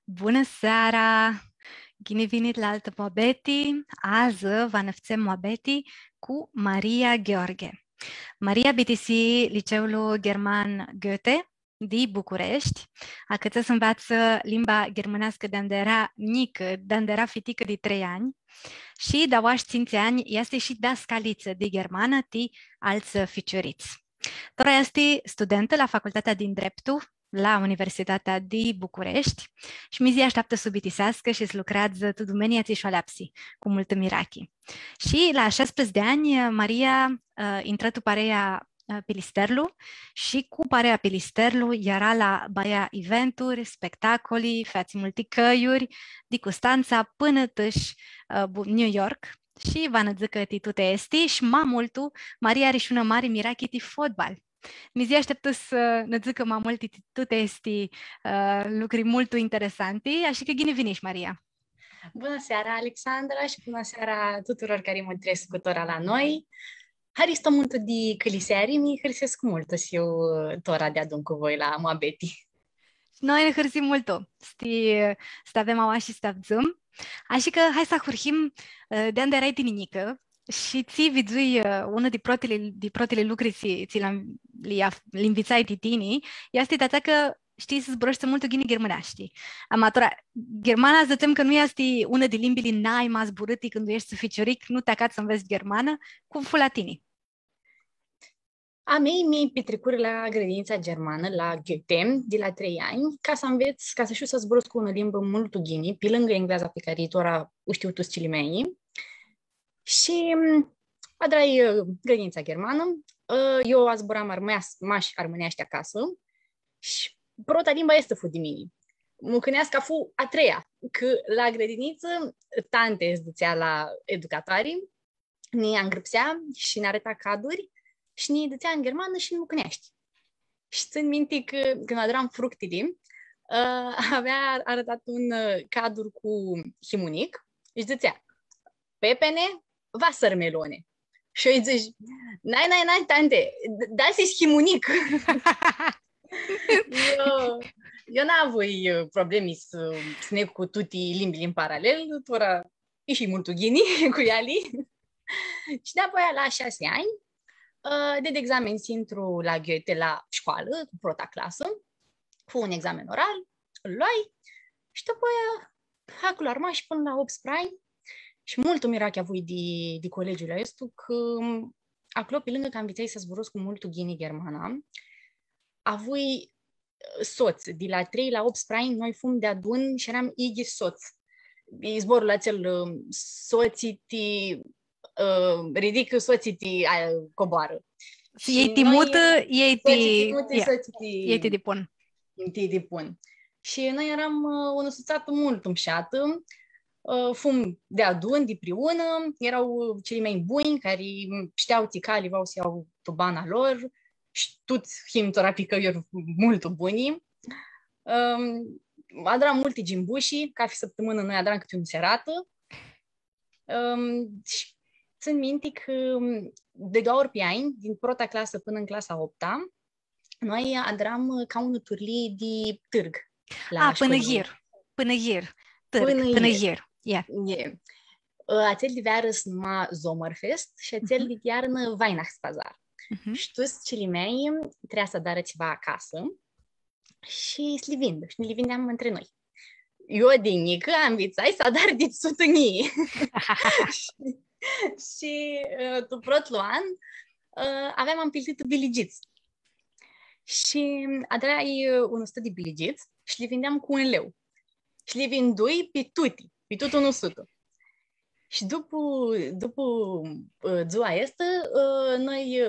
Bună seara! Bine venit la altă Moabeti. Azi vă năfțem Moabeti cu Maria Gheorghe. Maria BTC, Liceul German Goethe, din București, a căță să învață limba germanească de era mică, de era fitică de 3 ani și de oași 5 ani este și dascaliță de germană de alți ficioriți. Tora este studentă la Facultatea din Dreptul la Universitatea din București și mizia așteaptă să bitisească și să lucrează tu domenia ți șoaleapsi cu multă mirachi. Și la 16 de ani Maria intră tu parea Pilisterlu și cu parea Pilisterlu era la baia eventuri, spectacoli, fați multe căiuri, de Constanța până tâși New York și va nădzică titute esti și mai multu Maria are și una mare mirachi de fotbal. Mi zi așteptă să ne zică mai multe tute esti lucruri mult interesante, așa că bine veniți, Maria. Bună seara, Alexandra, și bună seara tuturor care mă trăiesc cu tora la noi. Haristo mult de căliseari, mi hărsesc mult să eu tora de adun cu voi la Moabeti. Noi ne hărsim mult, să avem aua și să avem. Așa că hai să hurhim de unde erai tininică și ți vizui unul de protele lucruri ți li invițai de tini, este de că știi să zbroște mult gine germânești. Amatora, germana zătem că nu este una de limbile n-ai mai zburâti când ești suficioric, nu te acați să înveți germană, cu fulatini. A mei mi-ai petrecuri la grădinița germană, la Goethe, de la 3 ani, ca să înveț, ca să știu să zbrosc cu o limbă mult ghini, pe lângă engleza pe care tora o știu toți cilimei. Și adrai grădinița germană, eu a zburam mași armânești acasă și prota limba este fu de mine. Mucânească fu a treia, că la grădiniță tante zdățea la educatorii, ne îngrăpsea și ne arăta caduri și ne dățea în germană și în mucânești. Și țin minte că când adoram fructele, avea arătat un cadru cu himunic și zicea pepene, Wassermelone. Și eu îi zici, n-ai, tante, dați-i himunic. Eu n-avui problemi să ne cu toate limbile în paralel, tora e și multul ghini cu iali. Și de-apoi la 6 ani, de examen să intru la Goethe la școală, cu prota clasă, cu un examen oral, îl luai și după aia, acolo arma și până la 8 ani. Și mult mirache avui de colegiul ăstu, că acolo, pe lângă că învățai să zburos cu multul ghini germana, avui soț, de la 3 la 8 ani, noi fum de adun și eram igi soț. Zborul acel soții ti ridică, soții ti coboară. Ei ti mută, ei ti dipun. Ei ti dipun. Și noi eram o năsuțată mult umșată, fum de adun, de priună, erau cei mai buni care știau ticali, vreau să iau tubana lor și toți himtora picăiori mult buni. Adoram multe gimbușii, ca fi săptămână noi adoram câte un serată. Și țin minte că de 2 ori pe an, din prota clasă până în clasa 8-a, noi adoram ca un turli de târg. Până ieri. Yeah. Ațel de veară se numa Sommerfest și ațel de iarnă Weihnachtsbazar. Și toți celii mei trebuia să dară ceva acasă și să le vindă. Și ne le vindeam între noi. Eu din mică am vițai să dar de sutănii. Și tu protlu an aveam împiltit biligiți. Și adrai un 100 de biligiți și le vindeam cu 1 leu. Și le vindui pe tot 100. Și după ziua asta,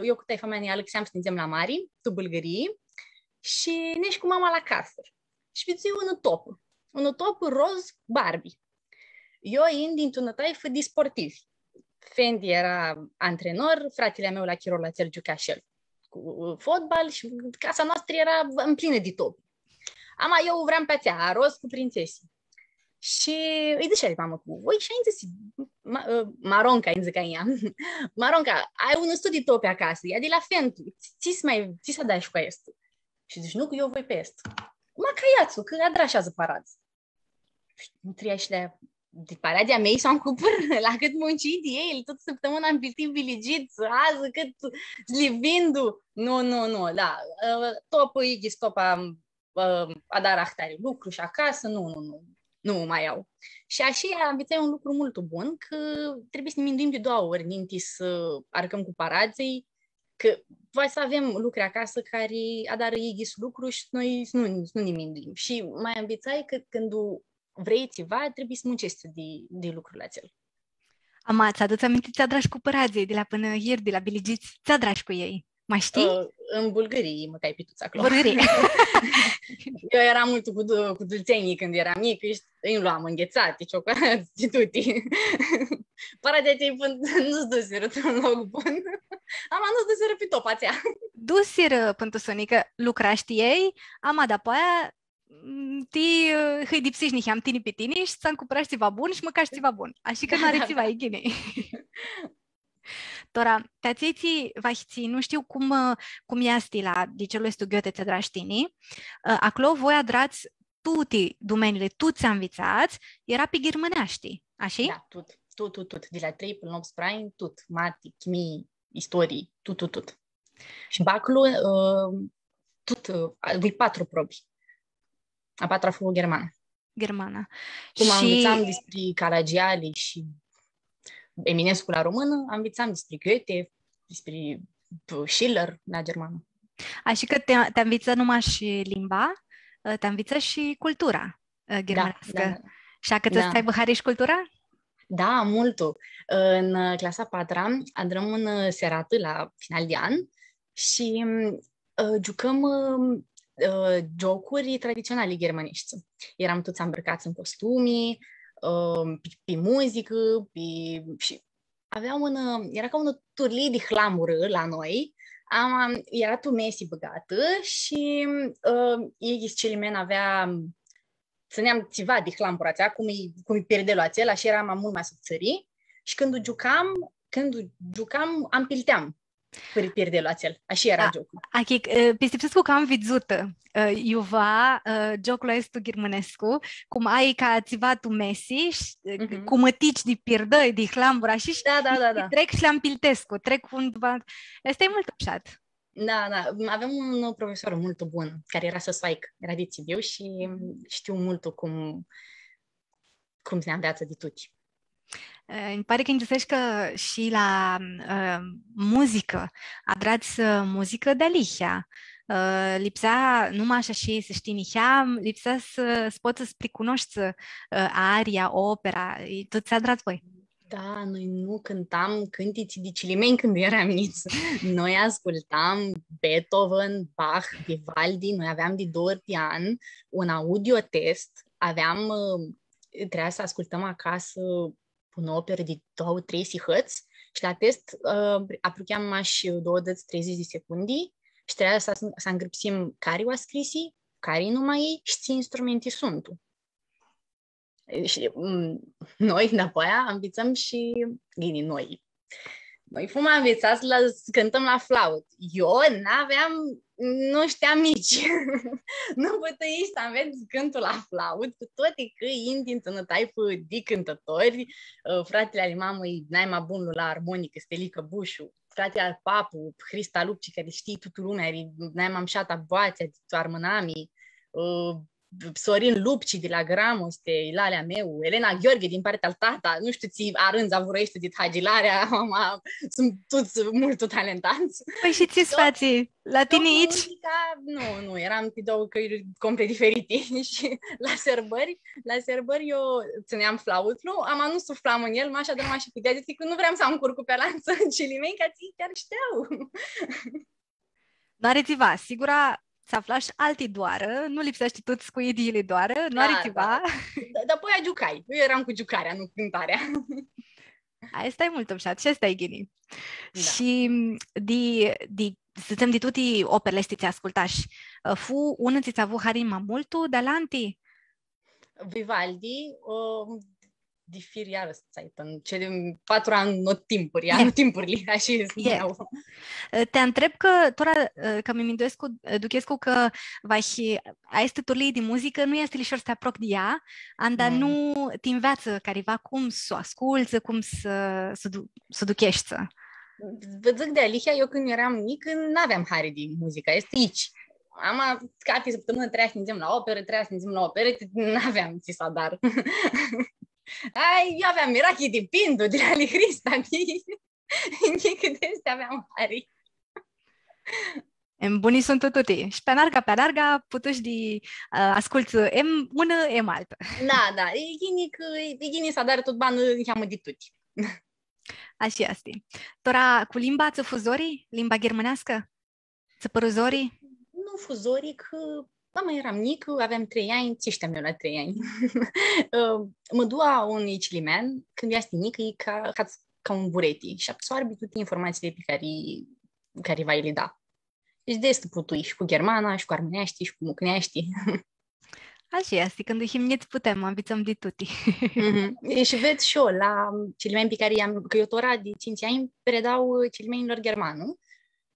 eu cu taifa mea, Alexeam, stângem la mari, tu Bulgării, și ne și cu mama la casă. Și vizui un top roz Barbie. Eu ind dintr-un taifă de sportivi. Fendi era antrenor, fratele meu la Chirol la țel juca și el cu fotbal și casa noastră era în plină de top. Eu vreau pe ațea, roz cu prințesii. Și îi zice mamă cu voi și ai zis, Maronca, îi zic ea, Maronca, ai un studiu top pe acasă, ia de la Fentu, ți să dai și cu est. Și zici, nu, că eu voi pe est. Mă căiațu, că adrașează parați. nu trăia și de paradia mei sau în cupăr, la cât muncit el, tot săptămâna am piltit biligiți, azi cât livindu. Nu, da. Topă, igis, topa, a da rahtare lucru și acasă, nu mai iau. Și așa învățai un lucru mult bun, că trebuie să ne minduim de 2 ori, ninti să arcăm cu parații, că voi să avem lucruri acasă care adară igis lucru și noi nu ne minduim. Și mai învățai că când vrei ceva, trebuie să muncești de lucrurile acelea. Ama, ți-aduți aminte, ți-adrași cu părații de la până ieri, de la biligiți? Ți-adrași cu ei? Mai știi? În Bulgarie mă cai pituța acolo. Bulgarie. Eu eram mult cu dulțenii când eram mic, îi luam înghețate, ciocolate, tutti. Paradia cei nu-ți duseră într-un loc bun. Ama nu-ți duseră pe topa aceea. Duseră pentru Sonica, lucraști ei, ama de aia ti hăi dipsiși niham tini pe tine și ți-am cumpărat ceva bun și măcași ceva bun. Așa că nu are ceva ighine. Tora, tațiții vahții, nu știu cum este la liceul ăstu Goethe ți-adraștini, acolo voi adrați tutti domeniile, tuți învățați, era pe ghermânești, așa? Da, tot. De la 3 până la 8 ani, tot. Mati, chimii, istorii, tot. Și acolo, tot, 4 probi. A 4-a fost germană. Cum învățam despre Caragiale și Eminescu la română, învățam despre Goethe, despre Schiller la germană. Așa că te învăță numai și limba, te învăță și cultura germanească. Da. Și că ți-ai băhari și cultura? Da, multul. În clasa 4-a adrăm în serată la final de an și jucăm jocuri tradiționale germanești. Eram toți îmbrăcați în costumi, pe muzică, și aveam era ca un turlie de hlamură la noi. Era tu mesi băgată și ei celimen țineam ceva de hlamură aceea, cum îi pierdelul acela și eram mult mai subțării și când jucam am pilteam per pierdelul acel. Așa era jocul. Pistipsescu că am văzut Iuva, jocul ăsta germanescu, cum ai ca țiva tu mesi, cu mătici de pierdăi, de hlambura și da. Trec și le-am piltescu, trec undeva. Asta e mult ușat. Da. Avem un profesor mult bun, care era săsoaic, era de Sibiu și știu mult cum se ne înveață de tuti. Îmi pare că interesești că și la muzică, adrați muzică de lihia. Lipsea numai așa și să știi nihea, lipsea să poți să-ți precunoști aria, opera, tu ți-a adrat voi. Da, noi nu cântam cântiți de cilimeni când eram mici. Noi ascultam Beethoven, Bach, Vivaldi, noi aveam de 2 ori pe an un audio test, trebuia să ascultăm acasă un operă de 2-3 sihăți și la test apropiam mași 20-30 de secunde și trebuia să îngâpsim care o scrisi, care numai ei și ce instrumente sunt. Și noi, după aia, învățăm și noi. Noi fum învățați să cântăm la flaut. Eu nu știam nici. Nu puteai să aveți cântul la flaut, cu toate că indi întâlnătai de cântători, fratele ale mamei, Naima Bunlu la armonică, Stelică Bușu, fratele al Papu, Hrista Lupci, care știi tută lumea, Naima Mșata Boațea, Armânami, Sorin Lupci de la Gramoste, Ilalea meu, Elena Gheorghe din partea al tata, nu știu ți Arânza Vorăiește de Hagilarea, sunt toți mult talentați. Păi și ți sfații la tine aici? Nu, eram pe 2 căi complet diferite și la sărbări eu țineam flautul, am anunț suflam în el, m-așa dăm și putea zic că nu vreau să am curcul pe lanță, ci limeni ca ții chiar știau. N-are țiva, sigura să aflași alții doară, nu lipsește toți cu ideile doară, nu are ceva. Dar apoi jucai. Eu eram cu jucarea, nu cântarea. Asta e mult obșat și asta e ghini. Da. Și să zicem, de toate operele astea ți ascultași, fu unul ți-a avut harin mai multul de la anti? Vivaldi, die 4 Jahreszeiten, cele 4 Anotimpuri, anotimpurile, așa spuneau. Te întreb că că mi Duchescu că a este turlii de muzică, nu este lișor să te apropi de ea, anda nu te înveață careva cum să o asculți, cum să duchești. Vă zic de Alihia, eu când eram mic, n-aveam hare de muzică, este aici. Am capi săptămână, trebuia să ne la operă, n-aveam țisadar. Eu aveam Mirachi de Pindu, de la Lihrista, nici de astea aveam hari. Bunii sunt tutti. Și pe larga, putuși de asculți ună, altă. Da, e gini să dar tot banul cheamă de tutti. Așa este. Tora cu limba ți fuzorii? Limba germanească? Ți păruzorii? Nu fuzorii, că mama eram mic, aveam 3 ani, ce știam eu la 3 ani? Mă dua un cilimean, când este mică, e ca un bureti și absorbi toate informațiile pe care va le da. Deci de asta putui și cu germana, și cu armenești, și cu mucnești. Așa este, când himniți putem, învățăm de tutti. Și ved și eu la cilimean pe care că eu tora de 5 ani predau cilimenilor germanul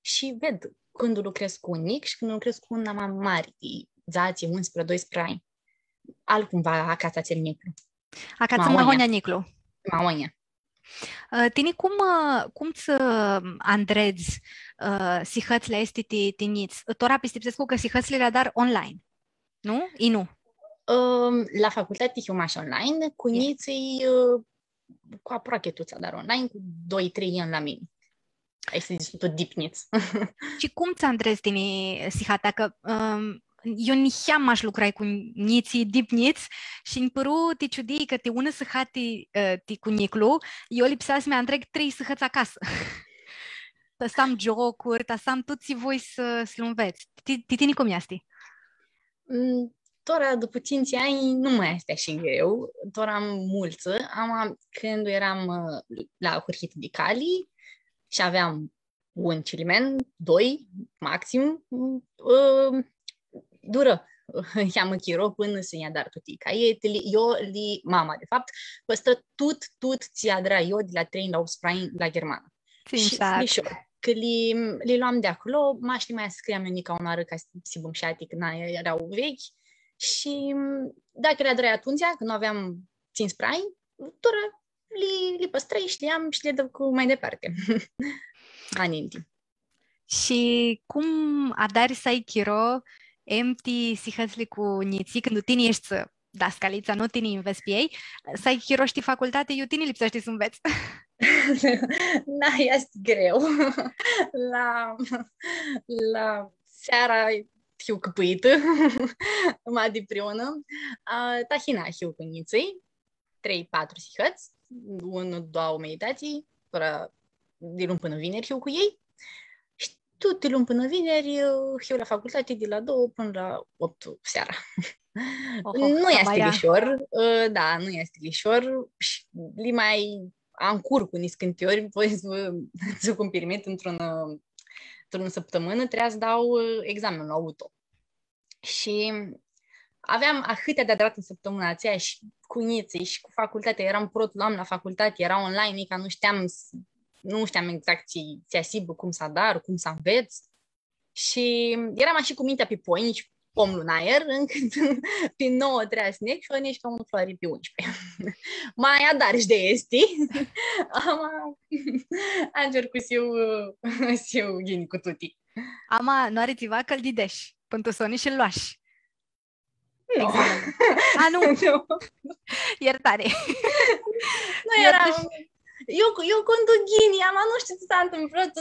și ved când lucrez cu un mic și când lucrez cu un mai mare, de 10, 11-12 ani. Altcumva acasă cel Niclu. Acasă Mahonia Niclu. Mahonia. Tine cum ți andrezi sihățile este tiniți? Tora pistipsescu că sihățile le dar online, nu? Nu. La facultate eu maș online, cu niții cu aproape tuța, dar online, cu 2-3 ani la mine. Este tot dipniț. Și cum ți andrezi tine sihata? Că eu nici m-aș lucra cu niții dipniți și în păru te ciudii că te ună sihati cu Niclu, eu lipseas mi-a întreg 3 sihăți acasă. Tăsam jocuri, tăsam toți voi să-l înveți. Tine cum este? Tora, după 5 ani, nu mai este așa greu. Tora am mulță. Când eram la Hurhit de Cali și aveam un cilimen, 2, maxim, dură. Cheamă chiro până să i-a dar toate caietele. Mama, de fapt, păstră tot ți-a dra eu de la 3 la 18 ani la germană. Și că le luam de acolo, maștii mai scriam eu nica onoară ca să bumșati când erau vechi. Și dacă le adrai atunci, când nu aveam 15 ani, doar le păstrăi și le am și le dau cu mai departe. Aninti. Și cum adari să ai chiro, emti sihățli cu niții, când tine ești dascalița, nu tine înveți pe ei, să ai chiro știi facultate, eu tine lipsești să înveți. Da, este greu. La seara hiu căpâită, mai de prionă. Tahina hiu cu niții, 3-4 sihăți, 1-2 meditații, de luni până vineri hiu cu ei. Și tot de luni până vineri hiu la facultate de la 2 până la 8 seara. Nu este lișor, da, nu este lișor. Li mai am cur cu niscântiori, voi să cum permit într-o săptămână, trebuia să dau examenul auto. Și aveam atâtea de adrat în săptămâna aceea și cu niții și cu facultatea. Eram luam la facultate, era online, ca nu știam exact ce asibă, cum să dar, cum să înveți. Și eram așa cu mintea pe poi, nici pomul în aer, încât pe 9 trebuia să nec și o nești ca un floare pe 11. Mai adar și de este. Am încercat să eu ghini cu tuti. Ama, nu are ceva că-l didești, pentru să și-l luași. Nu. Nu. Iertare. Nu eram... Eu conduc ghini, nu știu ce s-a întâmplat,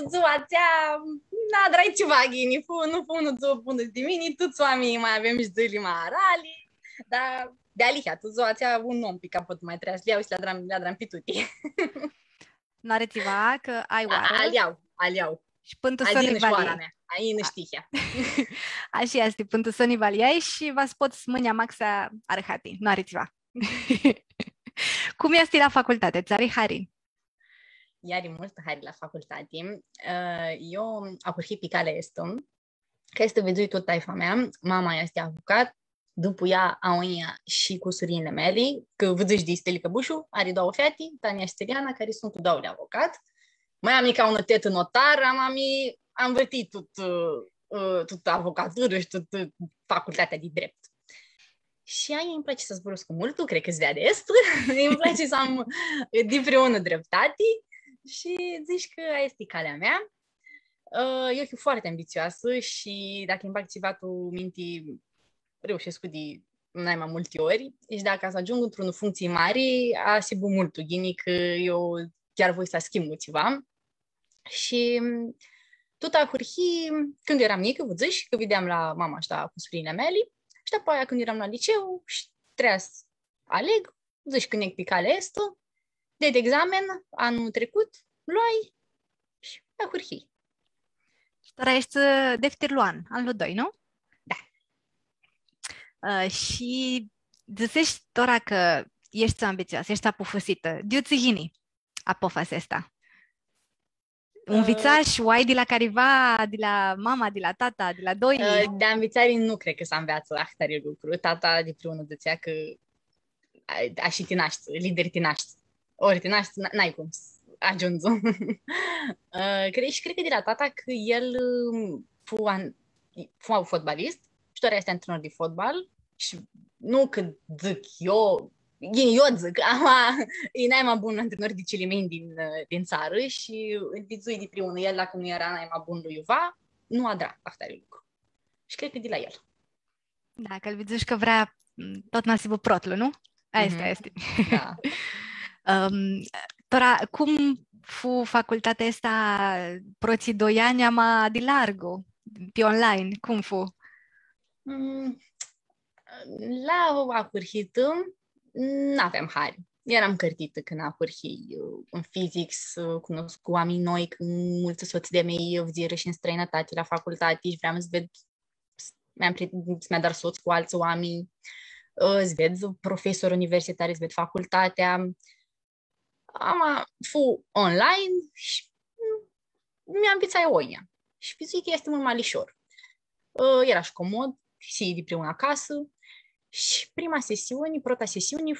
n-a drai ceva ghini, nu pun o bună de mine, toți oamenii mai avem și zâli mai arali, dar de alihea, toți ația un om pe capăt mai treia, le iau și le-a dram pe tuti. Nu are ceva că ai oară? Aliau. Și până să ne valiai. Ai năștihea. Așa este, până să ne valiai și vă poți mânia maxa arhati, nu are ceva. Cum este la facultate? Ți are hari? Iar mult hari la facultate. Eu am purhit pe calea este, că este văzut tot taifa mea, mama este avocat, după ea aunha și cu surinile mele, că văzăși de Stelica Bușu, are două fete, Tania și Steliana, care sunt cu două de avocat. Mai am ca un tetă notar, am vătit tot avocatură și tot facultatea de drept. Și aia îmi place să zboresc cu multul, cred că-ți vede est, îmi place să am împreună dreptate și zici că aia este calea mea. Eu fiu foarte ambițioasă și dacă îmi bag ceva tu minti, reușesc cu de mai multe ori. Și dacă să ajung într-o funcție mare, asibu multul, ghini că eu chiar voi să schimb ceva. Și tot a hârhi, când eram mică, vă zici, că vedeam la mama asta cu surinile mele, și după aia când eram la liceu și trebuia să aleg, zici când e pe calea asta, de examen, anul trecut, luai și a hârhi. Tora ești defterluan, anul 2, nu? Da. Și zicești, Tora, că ești ambițioasă, ești apofăsită. Diu-ți hini apofăsa asta. Un vițaș, o ai de la careva, de la mama, de la tata, de la doi? De ambițare nu cred că să înveață ahtare lucru. Tata de primul zicea că a și tinaști, lideri tinaști. Ori tinaști, n-ai cum să ajungi. Cred că de la tata că el fu fotbalist și doar este antrenor de fotbal și nu că zic eu zic, e mai bun antrenor de cele mei din țară și vizui de primul el, dacă nu era mai bun lui Iuva, nu adra ahtare lucru. Și cred că de la el. Da, că îl vizuși că vrea tot nasibul protlu, nu? Asta este. Da. Tora, cum fu facultatea asta proții 2 ani ama de largo, pe online? Cum fu? La acurhită n-aveam hari. Eram cărtită când a hârhi în physics, cunosc cu oameni noi, când mulți soți de mei viziră și în străinătate la facultate și vreau să ved, mi-a dat soț cu alți oameni, îți ved profesori universitari, îți ved facultatea. Fu online și mi-am vițat oia. Și vizui că este mult mai lișor. Era și comod, și de primul acasă. Și prima sesiune, prota sesiune,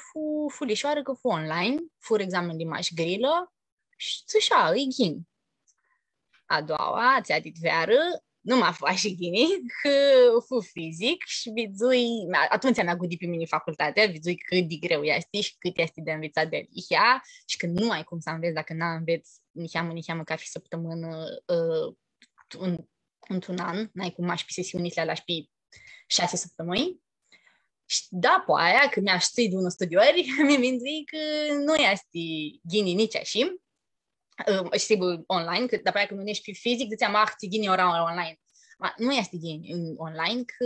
fu lișoară că fu online, fu examen de maș grilă și țușa, îi ghini. A doua, ți-a dit veară, nu m-a făcut și ghini, că fu fizic și vizui, atunci mi-a gândit pe mine facultatea, vizui cât de greu este și cât este de învățat de lihia și că nu ai cum să înveți dacă n-a înveți niheamă ca fi săptămână într-un an, n-ai cum aș pe sesiunile alea și pe 6 săptămâni. Și da, pe aia, când mi-a știut de unul studiori, mi-a zis că nu este ghini nici așa. Și sigur online, că după aia când nu ești pe fizic, ziceam, ți ghini ora online. Ma, nu este ghini online, că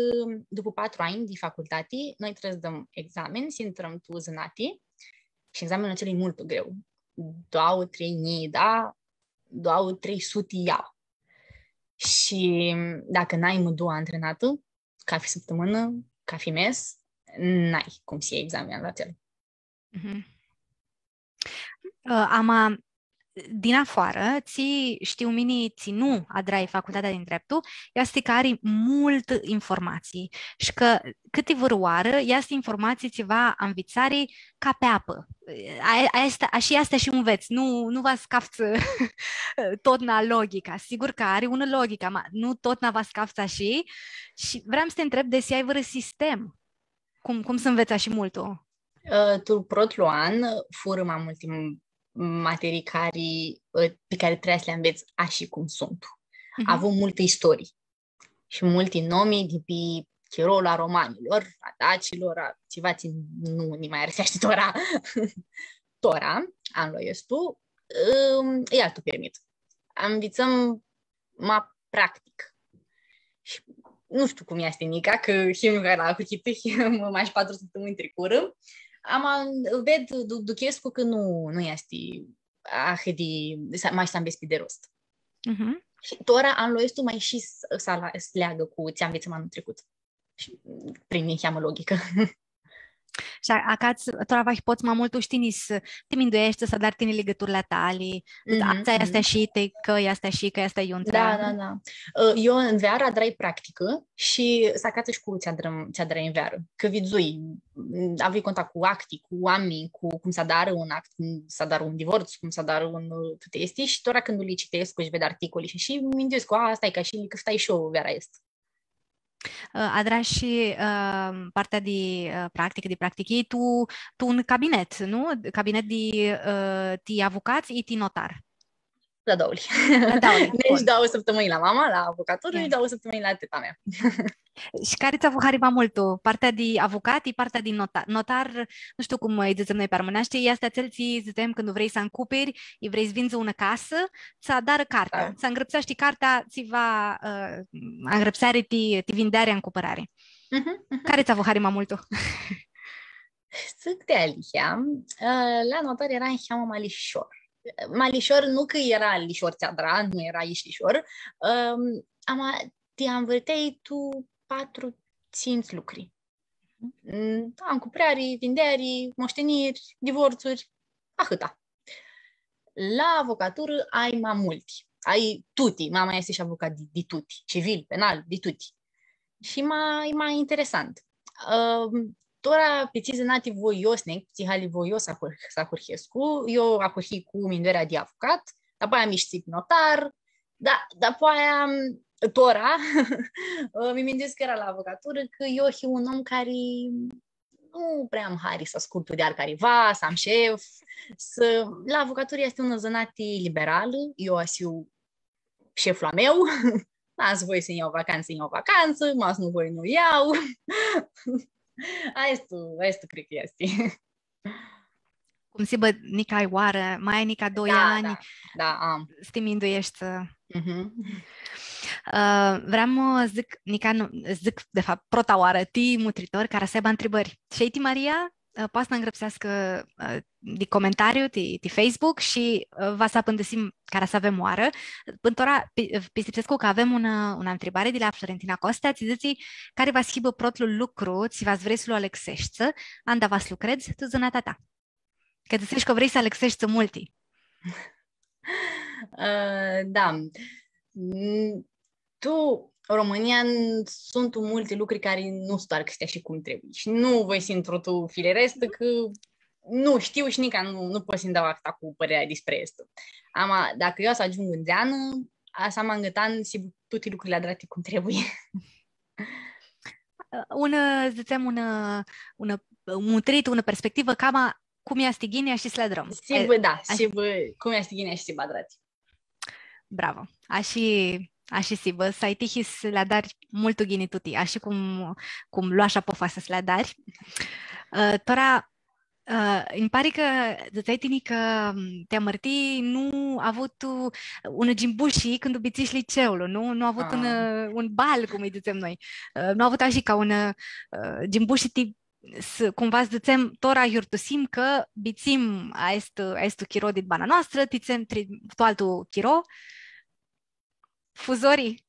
după 4 ani de facultate, noi trebuie să dăm examen, să intrăm tu zânati și examenul acela e mult greu. 2-3 mii, da? 2-300 iau. Și dacă n-ai mădua antrenată, ca fi săptămână, ca fi mes, n-ai cum să iei examenul la cel. Din afară, știu mini, nu adrai facultatea din dreptul, este că are mult informații și că câte vârioară, este informații ți va învățare ca pe apă. Așa este și înveți, nu vă scafți tot na logica. Sigur că are una logica, ma nu tot na vă scafți așa și vreau să te întreb de si ai vără sistem. Cum să înveți așa multul? Tu protluan fură mai multe materii pe care trebuie să le înveți așa cum sunt. A avut multe istorii și multe nume de pe cherolul a romanilor, a dacilor, a ceva ce nu ni mai arăsește Tora. Tora, anul ăsta, e altul permit. Învățăm mai practic. Și nu știu cum este Nica, că și care l-a cuchit mai 4 săptămâni trecură. Ved Duchescu că nu este mai să înveți pe de rost. Și Tora anul ăsta mai și să leagă cu ți-am învățat anul trecut. Și prin cheamă logică. Și acats trovaš poți mai mult uštinis ti minduiești să dar tini legăturile tali, ața asta și te că asta juntra. Da. Eu în veara adrai practică și sacați și cu ți-a în veară. Că vizui, avui contact cu acti, cu oameni, cu cum să dară un act, cum să dară un divorț, cum să dară un tutesti și tora când îl citesc, își vede articoli și minduiesc cu asta e ca și că stai și eu veara este. Adra și partea de practică, de practică, tu un cabinet, nu? Cabinet de avocați și de notar. La dauli. Deci dau săptămâni la mama, la avocatură, și dau săptămâni la teta mea. Și care ți-a avut mai mult? Partea de avocat și partea de notar. Notar, nu știu cum îi zicem noi pe românește, este acel ți zicem când vrei să încuperi, vrei să vinzi una casă, să dară cartea. Da. Să îngrăpsești cartea, ți va îngrăpsare ti vinderea în cumpărare. Care ți-a avut mai mult? Zic de alihea, la notar era în cheamă malișor. Malișor nu că era lișor ți-adra, nu era ișlișor, te-am vărtei tu 4-5 lucruri. Încuprări, vinderi, moșteniri, divorțuri, ahâta. La avocatură ai mai multi. Ai tuti. Mama este și avocat de tuti. Civil, penal, de tuti. Și mai interesant. Tora pitizi nati voiosnec, ptihali voios să curhescu, eu acurhi cu minderea de avocat, apoi am ieșit notar, apoi tora, mi mindesc că era la avocatură, că eu și un om care nu prea am hari să ascult de al careva, să am șef, la avocatură este una zănată liberală, eu asiu șeful a meu, m-ați voi să iau vacanță, m-ați nu voi nu iau. Asta cred că este. Cum si bă, nica ai oară, mai ai nica 2 ani, da, am. Stiminduiești. Vreau zic, de fapt, prota oară, ti mutritori care să aibă întrebări. Și ti Maria, poate să îngrăpsească de comentariu, de Facebook și va să apândesim care să avem oară. Pântora, pisipsescu că avem una întrebare de la Florentina Costa, ți zici care va schibă protlul lucru, ți va vrei să lu alexești, anda vas lucrezi, tu zânata ta. Că zici că vrei să alexești multi. Da. România sunt multe lucruri care nu star că stea și cum trebuie. Și nu voi să intru tu filerestă că nu știu și nici nu pot să-mi dau asta cu părerea despre asta. Dacă eu să ajung în zeană, asta m-am gătat și toate lucrurile adrate cum trebuie. Zicem, un trit, una perspectivă, cam cum e Astighinia și Sledrăm. Cum e Astighinia și Badrati. Bravo. Așa sibă, să ai tihis la dari mult ghini tuti, așa cum luașa pofa să la dari. Tora, îmi pare că ziceai tine că te amărti nu a avut un gimbuși când ubițiși liceul, nu a avut un bal, cum îi zicem noi. Nu a avut așa ca un gimbuși cumva zicem tora iurtusim că bițim a estu chiro dit bana noastră, ticem tu altul chiro. Fuzorii.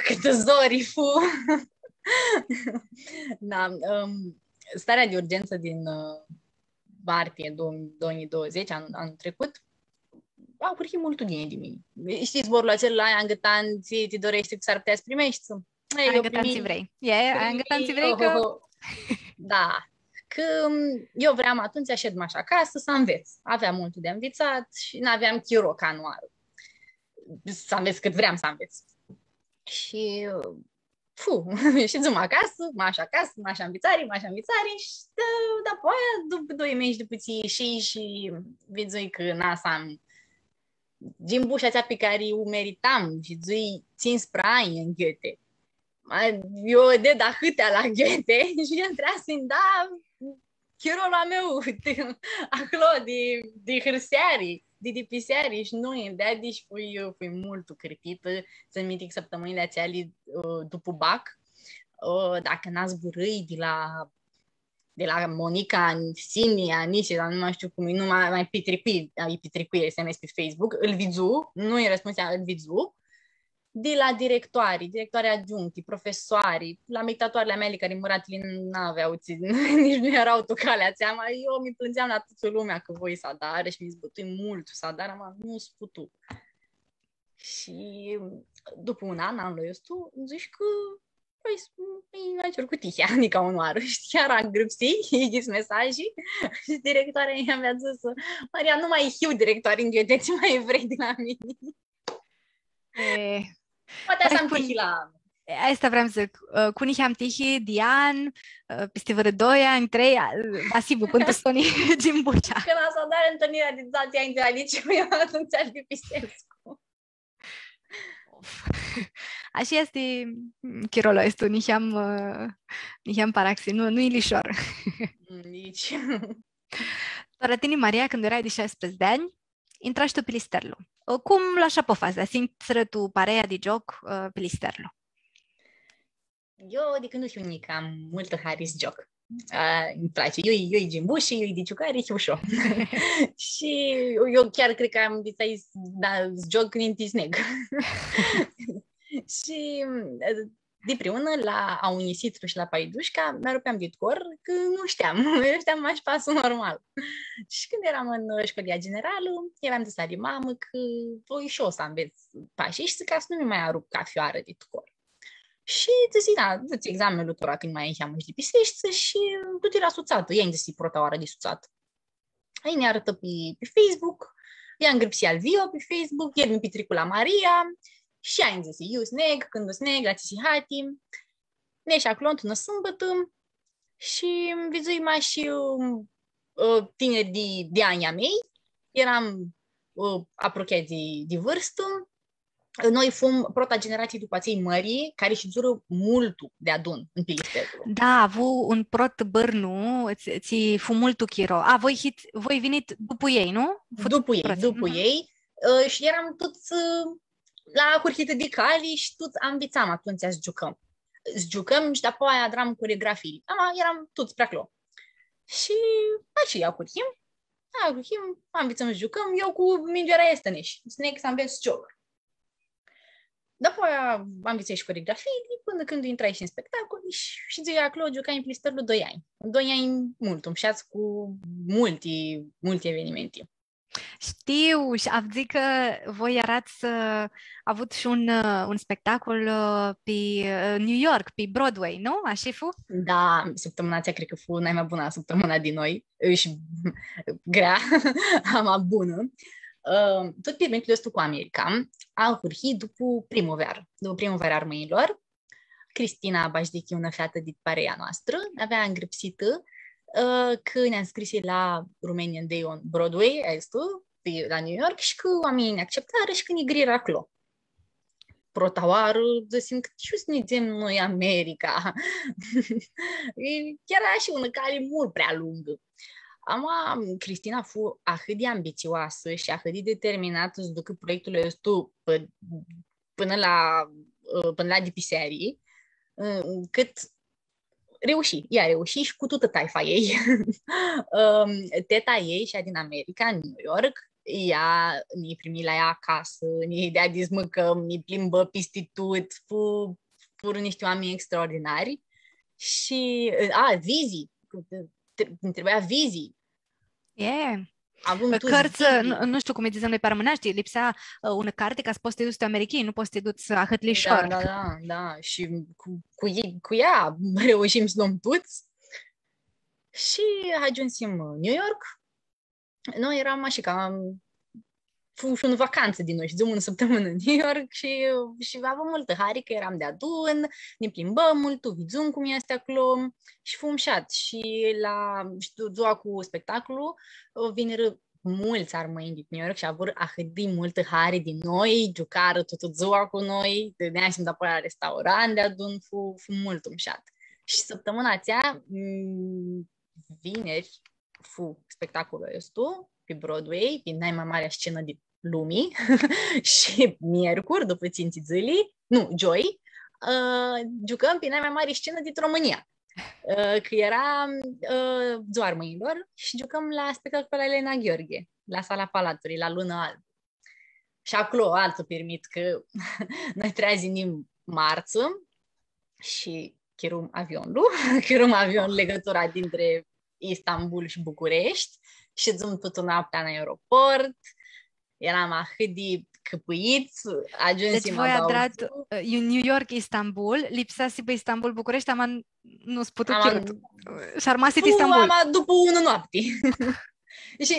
Câte zori, fu! Da, starea de urgență din martie 2020, anul trecut, au curhit mult bine de mine. Știi zborul acela, ai angătan, ți dorești că s-ar putea să primești? Angătan-ți vrei. Angătan-ți vrei că... Da, că eu vreau atunci așed așa acasă să înveț. Aveam mult de învățat și n-aveam chiroc anual. Să înveț cât vreau să înveț. Și și zum acasă, m-așa învățare și apoi după 2 mesi după și vizui că n-am gimbușa cea pe care o meritam și zui țin spre ani în Goethe. Eu de hâtea la Goethe și eu trebuia să-mi da chirola meu acolo de hârseari. de piseari și nu îmi dea, deci fui mult critită, să-mi mintic săptămânile acelea după bac, dacă n-ați zburâi de la Monica în Sinia, nici, dar nu mai știu cum, nu mai pitricui SMS pe Facebook, îl vizu, nu îi răspunsea, îl vizu, de la directoare adjuncti, profesoari, la meditatoarele mele care muratele n-aveau, nici nu erau tu calea țeama, eu mi plângeam la toată lumea că voi sadare și mi zbătui mult sadare, am nu sputu. Și după un an, anul ăstu, zici că mai cer cu tihea, adică un oară. Și chiar am grăpsit, îi zis mesajii și directoarea mi-a zis Maria, nu mai hiu directoare în dieteți, mai vrei de la mine. Poate asta am tihi la... Asta vreau să zic. Cu nici am tihi, Dian, peste vreo 2 ani, 3, Vasibu, până Sony din Bucea. Când am să dar întâlnirea de zația între la liceu, eu atunci al Lipisescu. Așa este chirolo ăstu, nici am paraxi, nu e lișor. Nici. Doar tine, Maria, când erai de 16 de ani, intrași tu pe Listerlu. Cum l-așa pe faza? Simți tu pareia de joc pe Listerlu? Eu, de când nu știu nici, am multă haris joc. Îmi place. Eu-i gimbuși, eu-i de ciucare, și ușor. Și eu chiar cred că am zis joc în tisneg. Și de preună la a Unisitru și la Paidușca mă rupeam de cor că nu știam mai pasul normal. Și când eram în școlia generală, eram zis de mamă că voi și o să înveț pașii și ca să nu mi mai arup cafioară de cor. Și zic, dă-ți examenul tura când mai încheamă și de pisești și du-te la suțată. Ea îmi zice protaoară de suțată. Ei ne arătă pe Facebook, ea îngripi al Vio pe Facebook, el mi pitricul la Maria și ea îmi zice, eu sneg, când o sneg, la tisihati, ne și acolo într-o sâmbătă și vizui mai și tineri de anii mei, eram apropiat de vârstă. Noi fum prota generației după ței mării, care și dură multul de adun în Pilisterul. Da, a avut un prot bărnu, ți fu multul chiro. Voi venit după ei, nu? După ei. Și eram toți la curhită de cali și toți ambițam atunci să jucăm. Jucăm și după aia dram coreografii. Eram toți pe acolo. Și aceea curhim, ambițăm să jucăm, eu cu mingea estăneș. Snake să înveți joc. După aia am vițit și coreografii până când intrai și în spectacol și zi acolo jucai în Plisterul 2 ani. 2 ani mult, îmșați cu multe evenimente. Știu și am zis că voi ați avut și un spectacol pe New York, pe Broadway, nu? Așa fu? Da, săptămâna aceea cred că fu mai bună săptămâna din noi și grea, ama bună. Tot pe eventul ăsta cu America a hurhit după primăvara armăilor. Cristina Bajdechi, una fată din parea noastră, avea îngripsită că ne-am scris la Romanian Day on Broadway, la New York, și că oamenii ne acceptară și că ne grira acolo. Protaoară, simt că ce să ne dăm noi America. Chiar și una cale mult prea lungă. Cristina fu atât de ambițioasă și atât de determinată să ducă proiectul ăsta până la dipiserii, cât ea reuși și cu toată taifa ei. Teta ei și din America, în New York, ea ne-i primi la ea acasă, ne-i dea de mâncăm, ne plimbă pistitut, pur niște oameni extraordinari. Și, vizii, îmi trebuia vizii. Cărți, nu știu cum îi zicem noi pe românești, lipsea una carte ca să poți să te duci americani, nu poți să te duci hătlișor. Da. Și cu ea reușim să luăm toți. Și ajunsem în New York. Noi eram așa ca și în vacanță din noi și o săptămână în New York și aveam multă hari că eram de adun, ne plimbăm mult, tu vizum cum este acolo și fumșat. Și la ziua cu spectacolul vineră mulți armăini din New York și avut atât de multă hari din noi, jucară tot ziua cu noi, ne-am apoi la restaurant de adun, fu mult umșat. Și săptămâna aceea, vineri, fu spectacolul ăsta pe Broadway, pe mai marea scenă din lumii și miercuri, după ținții zilei, joi, jucăm pe mai mare scenă din România. Că era ziua armăilor și jucăm la spectacolul la Elena Gheorghe, la Sala Palatului, la Lună Albă. Și acolo altă permit că noi treazim marță și chirum avionul, chirum avion legătura dintre Istanbul și București și zum toată noaptea în aeroport. Eram atât de căpâiți, Deci voi adrat New York, Istanbul, lipseasi pe Istanbul, București, am nu-s putut chirut. Și a rămas Istanbul. După una noapte. Și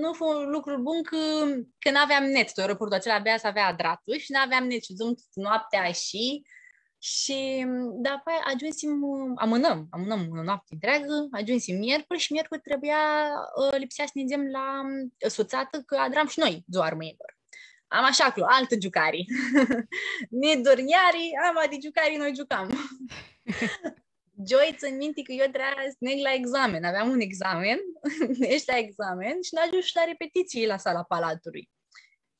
nu fu lucrul bun că n-aveam net. Aeroportul acela abia să avea adratul și n-aveam net și zum noaptea și după aia amânăm o noapte întreagă, ajunsim miercuri și miercuri lipsea să ne vedem la soțată că adram și noi ziua mâinilor. Am așa acolo, altă jucari. Ne dorniari, ama de jucari noi jucam. Joi, țin minte că eu trebuia să merg la examen. Aveam un examen, ești la examen și n-ajung și la repetiții la sala Palatului.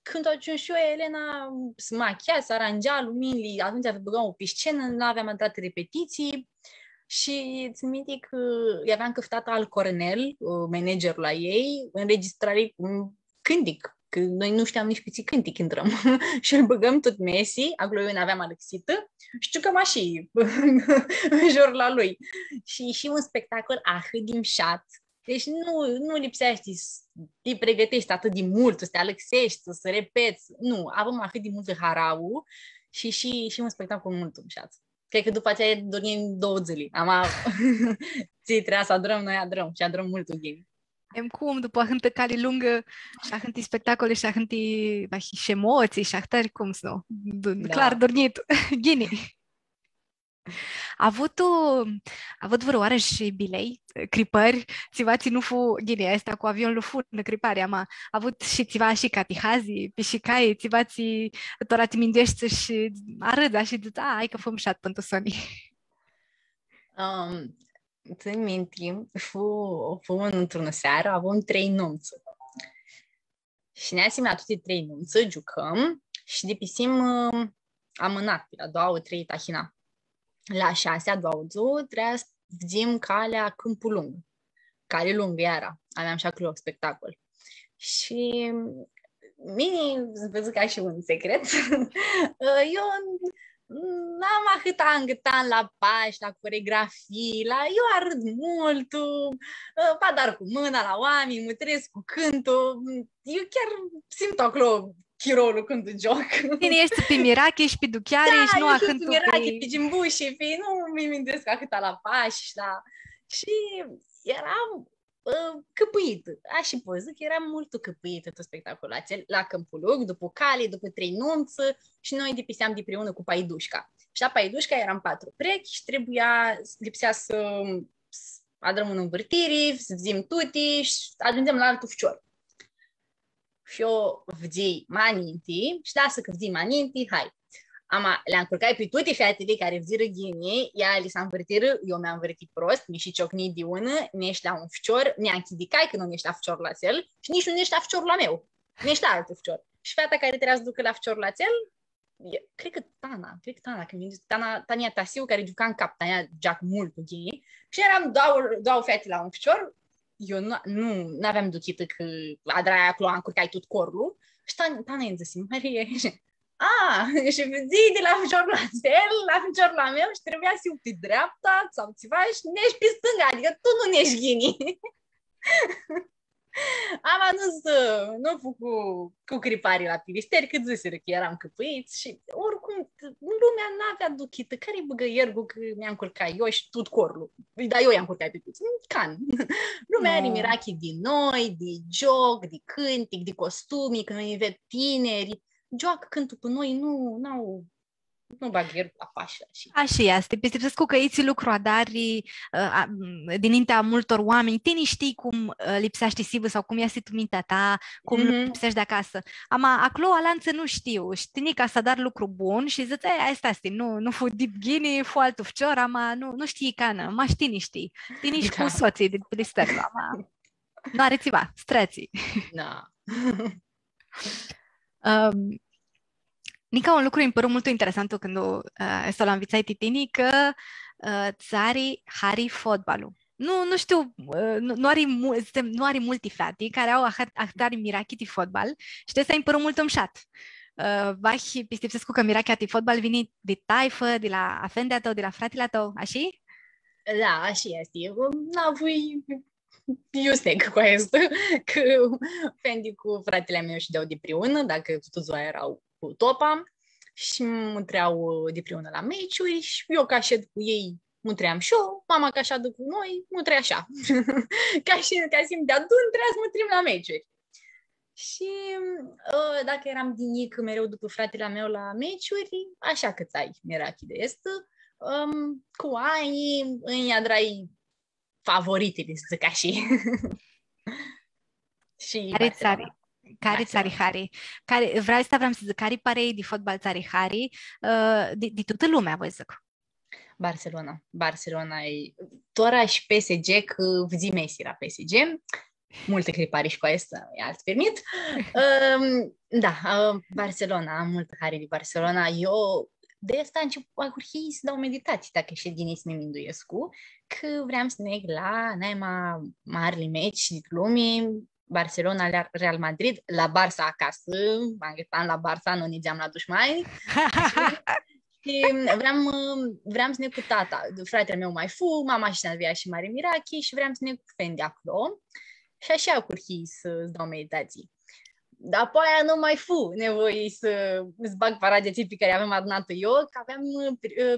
Când au ajuns și eu, Elena se machia, se arangea luminile, atunci băgam pe scenă, nu aveam intrat repetiții și țin minte că i-aveam căftat al Cornel, managerul la ei, înregistrare cu un cântic, că noi nu știam nici pe cântic intrăm. Și îl băgăm tot Messi, acolo eu n-aveam alexită, și jucăm așa în jur la lui. Și un spectacol atât de mișat. Deci nu lipsea, știi, să te pregătești atât de mult, să te alexești, să repeți. Nu, avem atât de mult harau și un spectacol mult mișat. Cred că după aceea dormim 2 zile. Ții trebuia să adorăm, noi adorăm și adorăm mult game. Em cum, după hântă cale lungă și hânti spectacole și hânti și emoții și ahtări, cum să nu? Clar, dormit. Ghini. A avut vreo oară și bilei, cripări, țivați nu fu, ghini, asta cu avionul fu în cripare, am avut și țiva și catihazi, pișicai, țivați tora ti mindești și arăda și zic, hai că făm șat pentru Sony. Țin minte, fu într-o seară, avem 3 nunți. Și ne asemenea toate 3 nunți, jucăm și depisim amânat, la 2-3 tahina. La 6-a doua zi, trebuia să vedem calea Câmpul Lung. Cale lungă, iara. Aveam și acolo spectacol. Și mine, vă zic ca și un secret, eu n-am atâta îngâtan la pași, la coregrafii, eu arăt mult, ba dar cu mâna la oameni, mă trezesc cu cântul, eu chiar simt acolo chirolul când joc. Tine ești pe mirache și pe duchiare și nu a cântul pe... Da, ești pe gimbu și pe... Nu mi amintesc atâta la pași, și eram căpâită. Și pot zic, eram mult căpâită tot spectacolul la Câmpul Lung, după cale, după 3 nunți și noi depiseam de preună cu Paidușca. Și la Paidușca eram 4 prechi și lipsea să adrăm în învârtire, să vzim tuti și ajungem la altul fcior. Și eu vdii maninti și lasă că vdii maninti, hai. Le-am încurcat pe toate fetele care vziră ghine, ea li s-a învârtiră, eu mi-am învârtit prost, mi-a și ciocnit de ună, nești la un fcior, ne-a închidicai că nu nești la fcior la cel și nici nu nești la fcior la meu, nești la altul fcior. Și fata care trebuia să ducă la fcior la cel, cred că Tana, că Tania Tasiu, care juca în cap, Tania joacă mult cu ghine, și eram două fete la un fcior, eu nu aveam duchită că adraia acolo a încurcat tot corul și Tana îmi zice, Marie, și zi de la fecior la cel, la fecior la meu și trebuia să iau pe dreapta sau ceva și nești pe stânga, adică tu nu nești ghini. Nu făcut cu criparii la pilisteri, cât ziseră că eram căpâiți și oricum lumea n-avea duchită. Care-i băgă iergul că mi-am încurcat eu și tot corul? Dar eu i-am încurcat pe toți. Can. Lumea are mirache de noi, de joc, de cântic, de costumi, când noi ved tineri. Joacă cântul cu noi, nu bag iergul la pașă. Așa este. Pe cu căiții lucru adari dinaintea multor oameni. Tine știi cum lipsești sivă sau cum iasă tu mintea ta, cum lipsești de acasă. Acolo alanță nu știu. Știi ca să dar lucru bun și zici, asta este, nu fu deep ghini, fu altul fcior, nu știi cană, ma știi. Tine și cu soții de pilisteri. Nu are țiva, streții. Da. Nica un lucru îmi păru mult interesant când esto la învițai titini că țarii hari fotbalul. nu știu, nu are multi fati care au ahtari miraki de fotbal și te să împără mult umșat. Vai pistipsescu că miraki de fotbal vine de taifă, de la afendea tău, de la fratele tău, așa? Da, așa este. Nu voi Iustec cu asta, că Fendi cu fratele meu și deau de preună, dacă toți erau cu topa și mă treau de preună la meciuri și eu ca șed cu ei mă tream și eu, mama ca ședă cu noi, mă tre așa. ca simt de adun, trebuia să mă trim la meciuri. Și dacă eram din mic mereu după fratele meu la meciuri, așa că ți-ai mirachi de est, cu ani îi adrai favoritele, să zic așa. Și care țari hari? Vreau să zic, care parei de fotbal țari hari de toată lumea, voi zic. Barcelona e tora și PSG, că vzi Messi la PSG. Multe cripari și cu asta, e alt permit. Barcelona, am multă hari de Barcelona. Eu de asta început să dau meditații, dacă și din Isme Minduiescu, că vreau să ne la naima mari meci de lumii, Barcelona, Real Madrid, la Barça acasă, m-am găsit la Barça, nu nigeam la dușmani. Și vreau să ne cu tata, fratele meu mai fu, mama și avea și mare mirachi și vreau să ne cu Fendi acolo. Și așa curhi să-ți dau meditații. Dar apoi nu mai fu nevoie să îți bag paradeții pe care aveam adunat eu, că aveam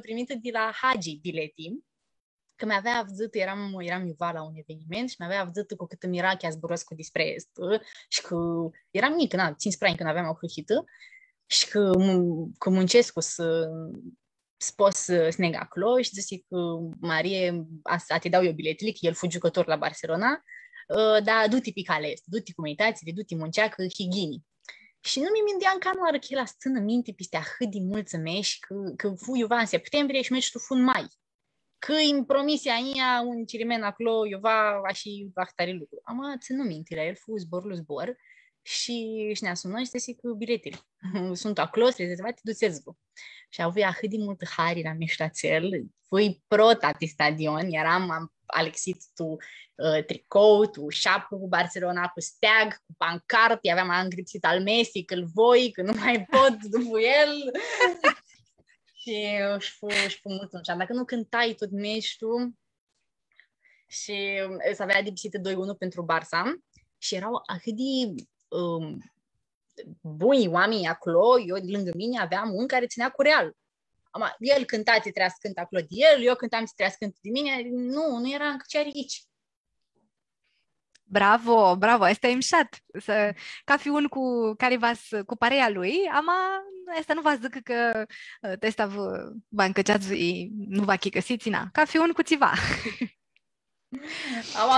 primit de la Hagi biletii, că mi-avea văzut, eram iuva la un eveniment și mi-avea văzut cu câtă mirache a zburos cu despre est și că eram mică, 15 ani când aveam o hârhită și că muncesc să pot să sneg acolo și zic că Marie, a te dau eu biletele, că el fu jucător la Barcelona, dar du-te pe cale este, du-te cu meditațiile, du-te munceacă, higienii. Și nu mi mindeam că nu ară că el a stână minte peste ahât de mulți meși, că fu iuva în septembrie și meci tu fu în mai. Că îmi promisia aia un cirimen acolo, iuva și ahtare lucru. Am ținut minte la el, fu zbor și ne-a sunat și zic că biletele. Sunt acolo, rezervate, duceți-vă. Și au avut ahât de mult hari la meștațel, fui prota pe stadion, am alexit tu tricou, tu șapcă cu Barcelona, cu steag, cu pancarte, aveam îngrițit al Messi, că-l voi, că nu mai pot după el. Și își fu mult un dacă nu cântai tot meciul și să avea lipsite 2-1 pentru Barça și erau atât de buni oameni acolo, eu lângă mine aveam un care ținea cu Real. El cânta, trebuia să cânt acolo de el, eu cântam, trebuia să cânt de mine. Nu era încă ce are aici. Bravo, asta e mișat. Ca fi un cu care cu parea lui, asta nu va zic că testa va încăceați, nu va chicăsiți, ca fi un cu țiva.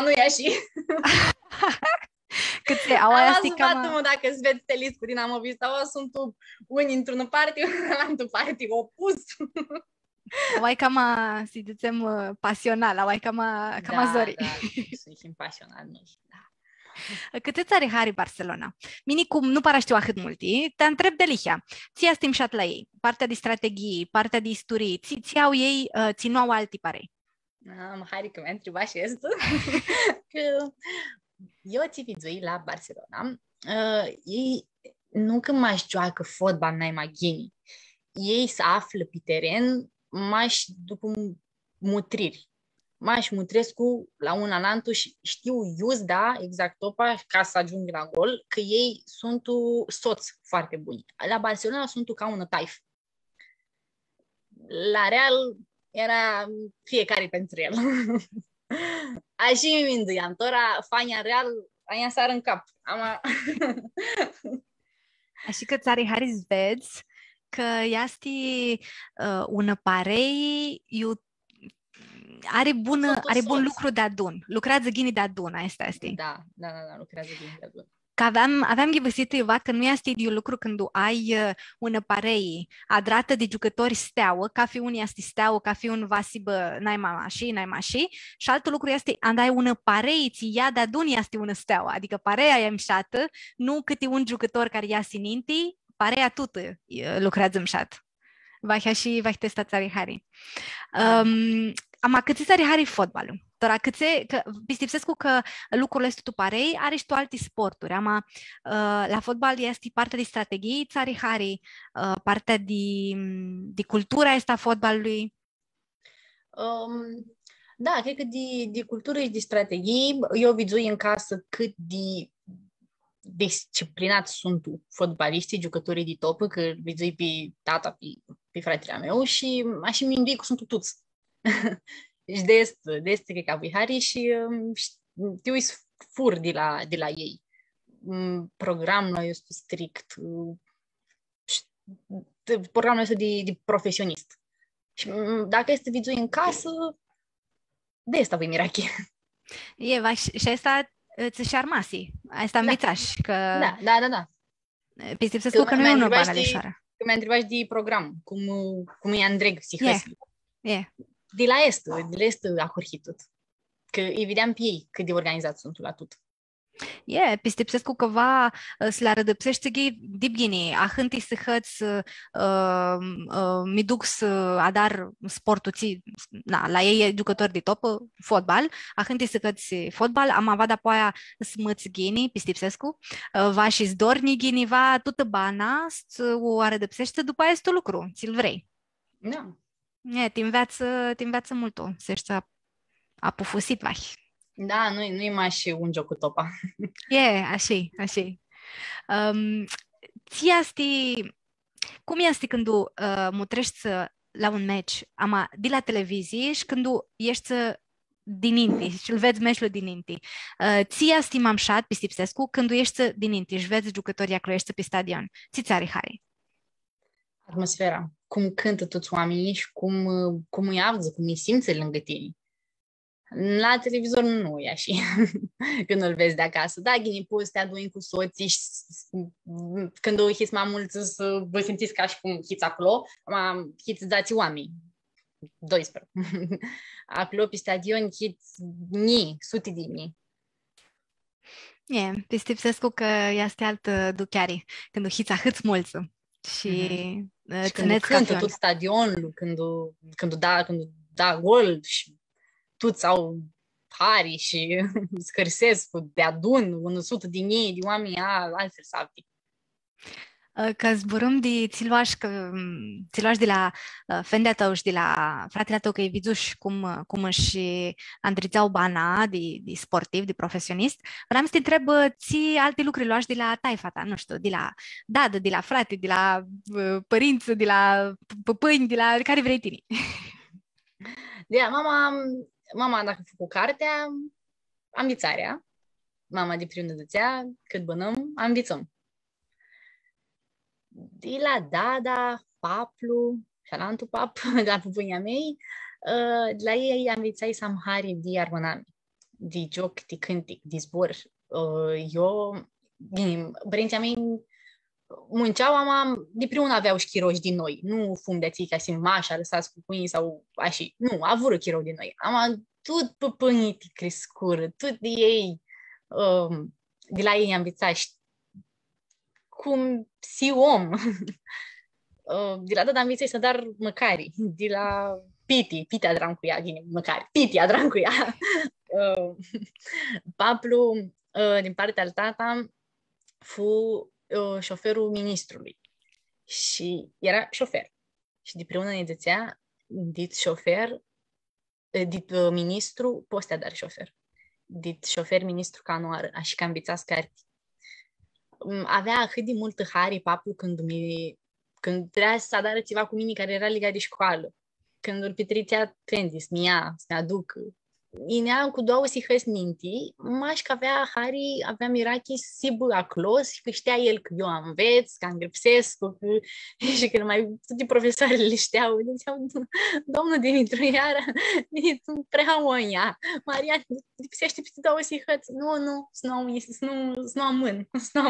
Nu e așa. Cam... dacă îți vezi telis cu Dinamovista, sunt unii într-un parte, în altă parte opus. Ai cam, să zicem, pasional, ai cam zori. Da, sunt pasional, nu știu. Câte țări hari Barcelona? Mini cum nu para știu atât multi, te întreb de lihea. Ți-a stimșat la ei? Partea de strategii, partea de istorie, ți-au ei, ținuau alții parei? Hari că mi-a întrebat și asta. Că eu ți vizui la Barcelona, ei nu că m-aș joacă fotbal n-ai maghinii. Ei se află pe teren, m-aș după mutriri. M-aș mutrescu la un alantul și știu da, exact topa, ca să ajung la gol, că ei sunt soți foarte buni. La Barcelona sunt ca un taif. La Real era fiecare pentru el. Așa mi minduiam, tora fania Real, aia sară în cap. Așa că țari hari vezi că este un parei are bun lucru de adun. Lucrează ghini de adun, asta este. Da, lucrează ghini de adun. Că aveam ghivăsit Iova că nu este de lucru când ai un parei adrată de jucători steaua, ca fi unii este steaua, ca fi un vasibă n-ai mași, și altul lucru este andai un parei, ți ia de adun este un steaua, adică pareia e mșată, nu câte un jucător care ia sininti, pareia tută lucrează mșat. Va testa țari hari. Ama câți țari hari fotbalul? altora. Că Pistipsescu că lucrurile tu parei, are și tu alte sporturi. La fotbal este partea de strategii, țari hari, partea de cultura este a fotbalului. Da, cred că de cultură și de strategii, eu vizui în casă cât de disciplinați sunt fotbaliștii, jucătorii de top, că vizui pe tata, pe fratele meu și așa mi-ndui că sunt tutuți. Și de este cred că avui hari și știu fur de la ei. Programul este strict. Programul este de profesionist. Și dacă este vizui în casă, de asta voi mirachi. Și asta ți-și armasi. Asta învățași. Că... Da. Pistipsescu că nu e unul banalișoară. Că mi-a întrebat de program, cum e Andreg Sihăsi. De la est a curhit tot. Că îi vedeam pe ei cât de organizați sunt la tot. Pistipsescu că va să le rădăpsește de bine. A hânti să hăți mi duc să adar sportul la ei e jucători de top, fotbal. A hânti să hăți fotbal. Am avut apoia smăți gini, Pistipsescu. Va și zdorni gini, va tută bana o rădăpsește după aia este lucru. Ți-l vrei. Da. Te înveață mult o. Să a pufusit vai. Da, nu-i mai și un joc cu topa. Așa. Cum este când mutrești la un match de la televizie și când ești din inti și îl vezi meciul din inti? Ție asti m-am șat, Pistipsescu, când ești din inti și vezi jucătorii acolo, ești pe stadion. Ți-ți are hari? Atmosfera. Cum cântă toți oamenii și cum îi auză, cum îi simți lângă tine. La televizor nu e așa, când îl vezi de acasă. Da, ghini, poți să te aduni cu soții și când o hiți mai mult să vă simțiți ca și cum hiți acolo, hiți dați oameni, 12. Acolo pe stadion hiți sute de mii. Pistipsescu că este altă duchiari, când o hiți ahâți mulți. Și când cântă tot stadionul, când da gol și toți au hari și scărsesc de adun 100 de mii de oameni, altfel sapti. Că zburăm de ți-luași de la fendea tău și de la fratele tău că e viduși cum își andrițeau bana de sportiv, de profesionist. Vreau să te întreb, ți alte lucruri luași de la taifa ta, nu știu, de la dadă, de la frate, de la părinți, de la păpâni, de la care vrei tine. De la mama, dacă a făcut cartea, ambițarea. Mama de primul dățea, cât bănăm, ambițăm. De la dada, paplu, șalantul pap, de la pupânia mei, de la ei ambițai să am hari de armonami, de joc, de cântic, de zbor. Eu, părinții mei munceau, de primul aveau și chiroși din noi, nu fum de ții ca și mașa, lăsați cu pâinii sau așa. Nu, avură chirou din noi. Am tot păpânit crescură, tot de ei, de la ei ambițași cum si om. De la data ambiției să dar măcari, de la Piti adram cu ea, măcari, Piti adram cu ea. Paplu, din partea al tata, fu șoferul ministrului și era șofer. Și de preună ne zicea, dit șofer, dit ministru, poți să dar șofer. Dit șofer ministru ca anuară, așa că ambițați cărți. Avea atât de multă hari paplu când trebuia să adară ceva cu mine care era legat de școală. Când îl petrițea trendi, să-mi aducă. Ineam cu două sihăs minti, maș că avea hari, avea mirachi sibă aclos și că știa el că eu am înveț, că îngrăpsesc, și că mai toate profesoarele le știau. Ziceau, domnul Dimitru, iară, sunt prea oia. Maria, lipsește peste două sihăți. Nu am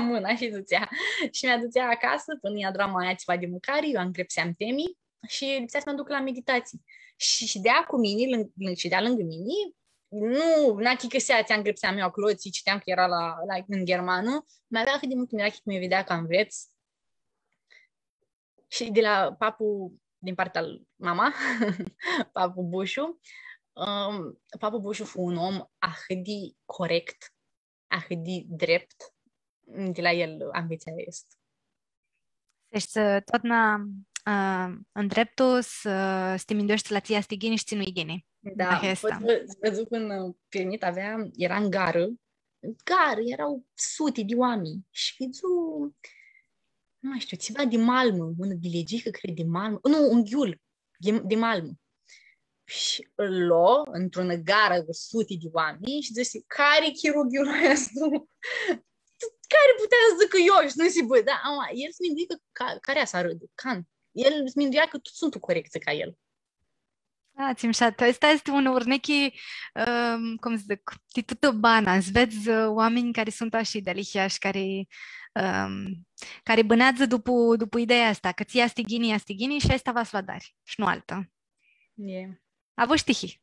mân, așa zicea. Și mi-a ducea acasă, până i-a drama aia ceva de mâncare, eu îngrăpseam temii și lipsea să mă duc la meditații. Și dea cu mine, și dea lângă mine, n-a chicăsea, ți-am grăpseam eu acolo, citeam că era în germană, mai avea cât de mult mirachi cum mi vedea că înveț. Și de la papu, din partea al mama, papu Bușu, Papa Bușu fu un om atât de corect, atât de drept, de la el ambiția este. Deci tot na în dreptul să stimindoști la tia stigini și ținui gini. Da, văzut când Piernit era în gară, erau sute de oameni și văzut, nu mai știu, ceva de Malmă, una bilegică, cred, de Malmă, nu, un ghiul de Malmă. Și îl lua într-o gară cu sute de oameni și zice, care chirurghiul ăsta? Care putea să zică eu și nu se bă, da, el se minduia că care să râde, can. El se minduia că toți sunt corecți ca el. ți-mi șat. Ăsta este un urnechi, cum să zic, titută bana. Îți vezi oameni care sunt așa de lihiași, care bânează după ideea asta, că ți-ia stighini și asta va sladari și nu altă. Yeah. Avui știhi.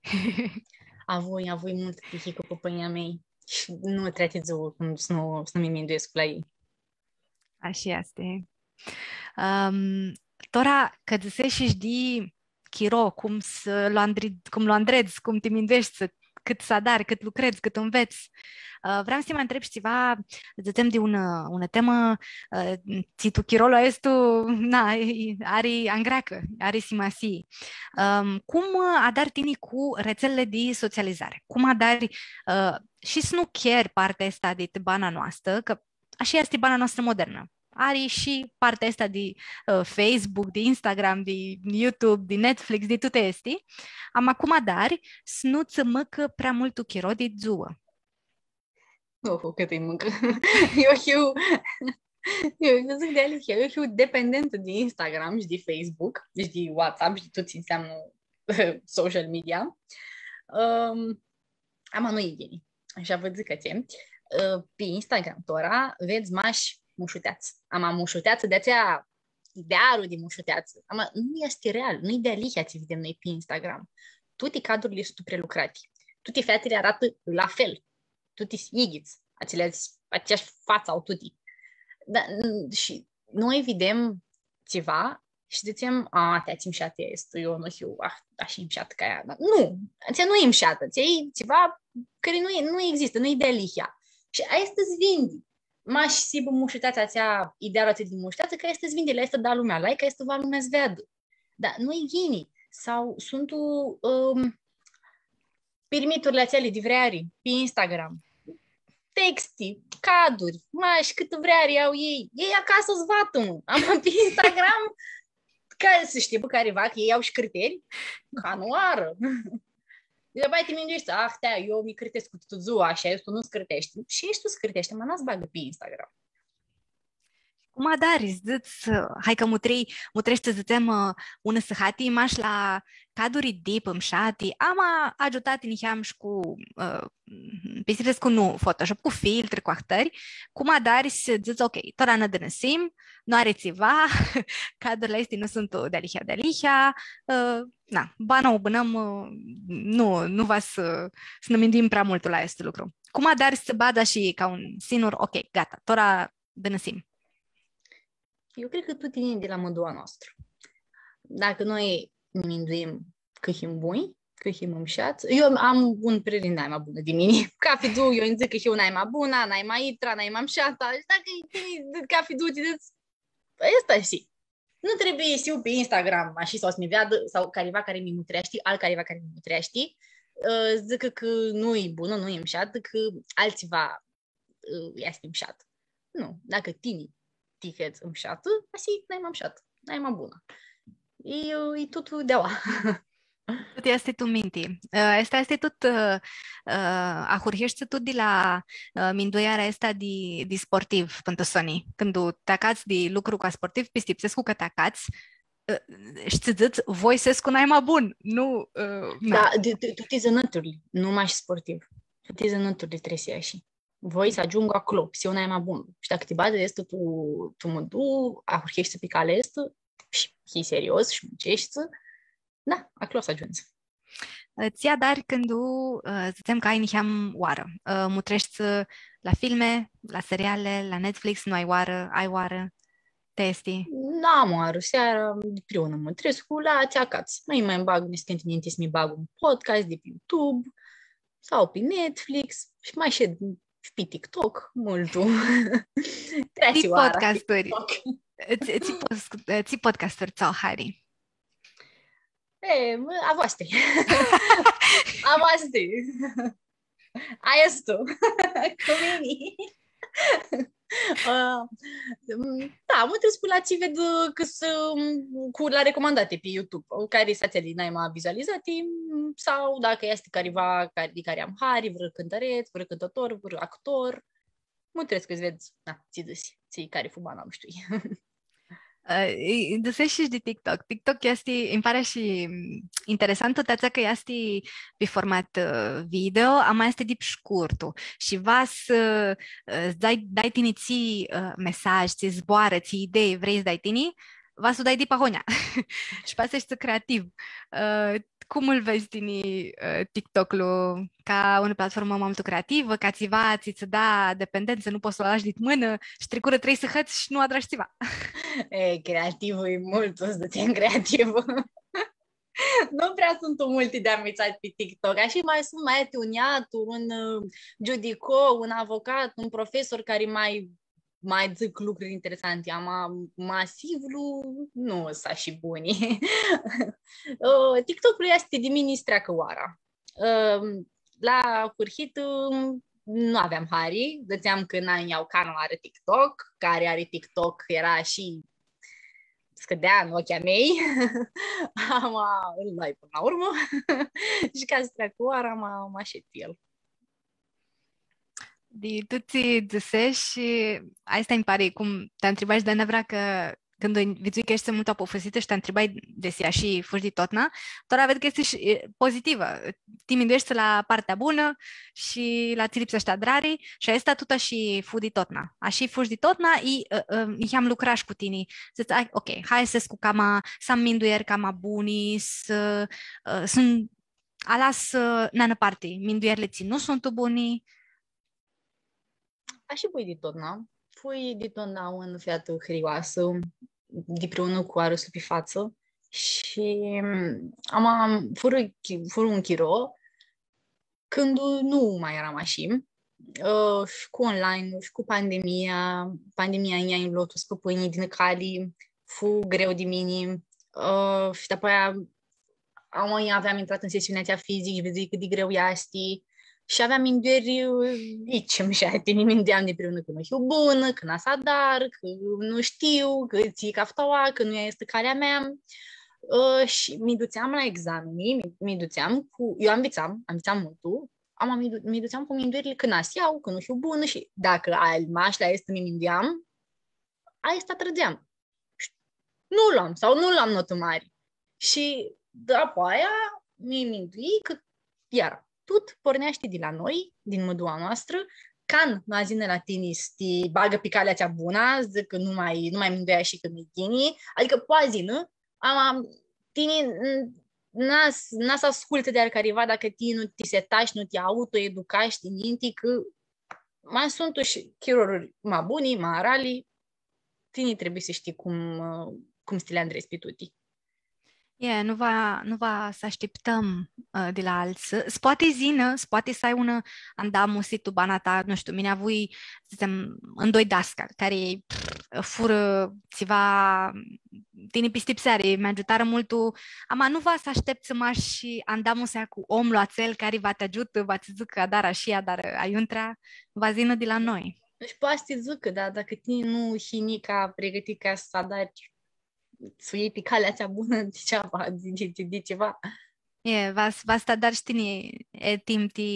Avui mult tihi cu păpănia mei și nu treceți cum să nu mi minduiesc la ei. Așa este. Tora, că zicești de chiro, cum luandrezi, cum te mindești, cât sadari, cât lucrezi, cât înveți. Vreau să te mai întreb și ceva, zicem de una temă, tu chirolo estu, are angreacă, are simasi. Cum adari tine cu rețelele de socializare? Cum adari și să nu chiar partea asta de bana noastră, că așa este bana noastră modernă. Are și partea asta de Facebook, de Instagram, de YouTube, de Netflix, de toate astea. Am acum adari să nu-ți măcă prea mult tu chiro de zuă. Cât îi mâncă. Eu zic de Alicia, eu fiu dependentă de Instagram și de Facebook, deci de WhatsApp și tot ce înseamnă social media. Nu e geni. Așa vă zic că pe Instagram, tora, vezi mași mușuteață. Am mușuteață, de aceea idealul de mușuteață. Nu este real, nu e de Alicia ce vedem noi pe Instagram. Toate cadrurile sunt prelucrate. Toate fetele arată la fel. Toate ighiți, aceeași față au toate. Și noi vedem ceva și zicem, te-ați imșată este, eu nu știu, așa imșată ca ea. Nu, ți nu e imșată, ți e ceva care nu există, nu e de Alicia. Și asta îți vinde. Mași sibă mușitatea ația, idealul ația din mușitață, că este vinde, la este da lumea, la că este va lumea zveadă. Dar nu e ghini. Sau sunt permiturile ația de vreari pe Instagram. Texte, caduri, mași, cât vreari au ei. Ei acasă zvată, am pe Instagram, ca să știe pe careva că ei au și criterii. Ca nu ară. De apoi te mindești, eu mi cârtesc cu tot ziua, așa, tu nu scârtești. Și ești tu scârtești, mă n-ați bagă pe Instagram. Cum adari, hai că mutrește zicem una săhati, maș la caduri deep îmșati, ama ajutat inihiam și cu pisires cu nu Photoshop, cu filtri, cu ahtări, cum adari să zici, ok, tora nă dănăsim, nu are ceva, cadurile astea nu sunt de alihia, bana o bânăm, nu va să ne mindim prea mult la acest lucru. Cum adari să bada și ca un singur, ok, gata, tora dănăsim. Eu cred că tot e de la mădua noastră. Dacă noi ne minduim că e buni, că e mămșați, eu am un părere n-ai mai bună de mine. Cafidu, eu îmi zic că eu n-ai mai bună, n-ai mai itra, n-ai mai mșata. Și dacă e cafidu, asta și. Nu trebuie să eu pe Instagram, așa sau să mi vadă, sau careva care mi mutrești, careva care mi mutrești, zică că nu e bună, nu e mșată, că alțiva este mșată. Nu, dacă tine tiheți îmșată, asi n-ai mai mșată, n-ai mai bună. E totul de-aua. Tot este tu minti. Asta este tot ahurhește tot de la minduiarea asta de sportiv pentru Sony. Când tu tacați de lucru ca sportiv, pistipsescu că tacați, știți, voi sescu n-ai mai bun. Nu, da, tu zănăturile, nu mai și sportiv. Tu zănăturile trebuie să ieși. Voi să ajungă acolo, și eu n-ai mai bun. Și dacă te bază este, tu mă du, ahurhește pe cale este, și e serios și muncești, da, acolo să ajungi. Ți-a dar când zicem că ai niheam oară, mutrești la filme, la seriale, la Netflix, nu ai oară, ai oară, Testi. Da, mă, seara, împreună mă trezesc cu la acasă. Mai îmi bag, mi mi bag un podcast de pe YouTube sau pe Netflix și mai șed pe TikTok, multul. Ții Treațioara podcasturi. TikTok. Ții podcasturi sau Harry? A voastră. A voastră. Aia tu. Cu mine. Da, mă trezesc la ce ved că cu la recomandate pe YouTube, care sațele n-ai mai vizualizate, sau dacă este careva de care am hari, vreo cântăreț, vreo cântător, vreo actor, mă trezesc că-ți vezi, ți dăsi, ții care fumana, nu știu. Dăsești și de TikTok. TikTok este, îmi pare și interesant toată că este pe format video, ama este de scurto și vas dai tine ții mesaj, ți zboară, ți idei, vrei să dai tine, vas să dai de pahonia și pasă ești creativ. Cum îl vezi tine TikTok-ul ca o platformă mult creativă, ca ți da dependență, nu poți să o lași din mână și trecură 3 săhăți și nu atragi ceva. Creativul e mult, o să dăteam creativul. Nu prea sunt multe de învățat pe TikTok, așa mai sunt mai un iatur, un judico, un avocat, un profesor care mai zic lucruri interesante. Masivul nu o să și buni. TikTok-ul este de mine streacă oara. La curhit nu aveam hari, dăteam că n-am canal are TikTok, care are TikTok era și scădea în ochii mei. Îl dai până la urmă. Și ca să treacă oara, m-a așet el. Tu ți găsești și asta îmi pare cum te întrebai și de nevra că când vizui că ești mult apofăsită și te întrebai de ea și fugi de totna, doar văd că este și pozitivă. Te minduiești la partea bună și la ți lipsește adrarii și asta tuta și fugi de totna. Așa fugi de totna i am lucrat cu tine. Zici, ok, hai să cu cama, să am minduieri cama buni, sunt alas nană parte. Minduierile ți nu sunt buni. Așa fui de totna. Fui de totna în fiată hrioasă, de preună cu arăsul pe față și am fără un chiro când nu mai eram așa și cu online și cu pandemia i-a înlotus pe pâinii din cali, fu greu de mine și după aia aveam intrat în sesiunea cea fizic și vezi cât de greu este. Și aveam minduieri aici, și tine mindeam de preună că nu știu bună, că n-a dar, că nu știu, că ții caftaua, că nu este calea mea. Și mi duceam la examene, eu învățam multul, mi duceam cu minduierile că n-as iau, că nu știu bună și dacă almaș la este mi mindeam, asta trăgeam. Nu luam sau nu luam notă mari. Și după aia mi mindui că iar tot pornește de la noi, din mădua noastră, can mazine la tine te bagă pe calea cea bună, zic că nu mai minduia și că nu-i tine, adică poazină, tine n-a să asculte de careva dacă tine nu te setași, nu te autoeducași din minte, că mai sunt și chirururi mai buni, mai rali, tine trebuie să știi cum să le andrezi pe tuti. Nu va să așteptăm de la alții. Poate să ai una andamu situ banata, nu știu, mine avui, zicem, în doi dascali, care fură țiva tine pistipseare, mi ajutară multul, ama nu va să aștept să mă și andamu să cu omul acel care va te ajută, va ți zică dar aiuntrea, va zină de la noi. Și poate să zică, dar dacă tine nu hinica pregătit ca să adari să iei pe calea cea bună de ceva. Va sta dar știne timp de...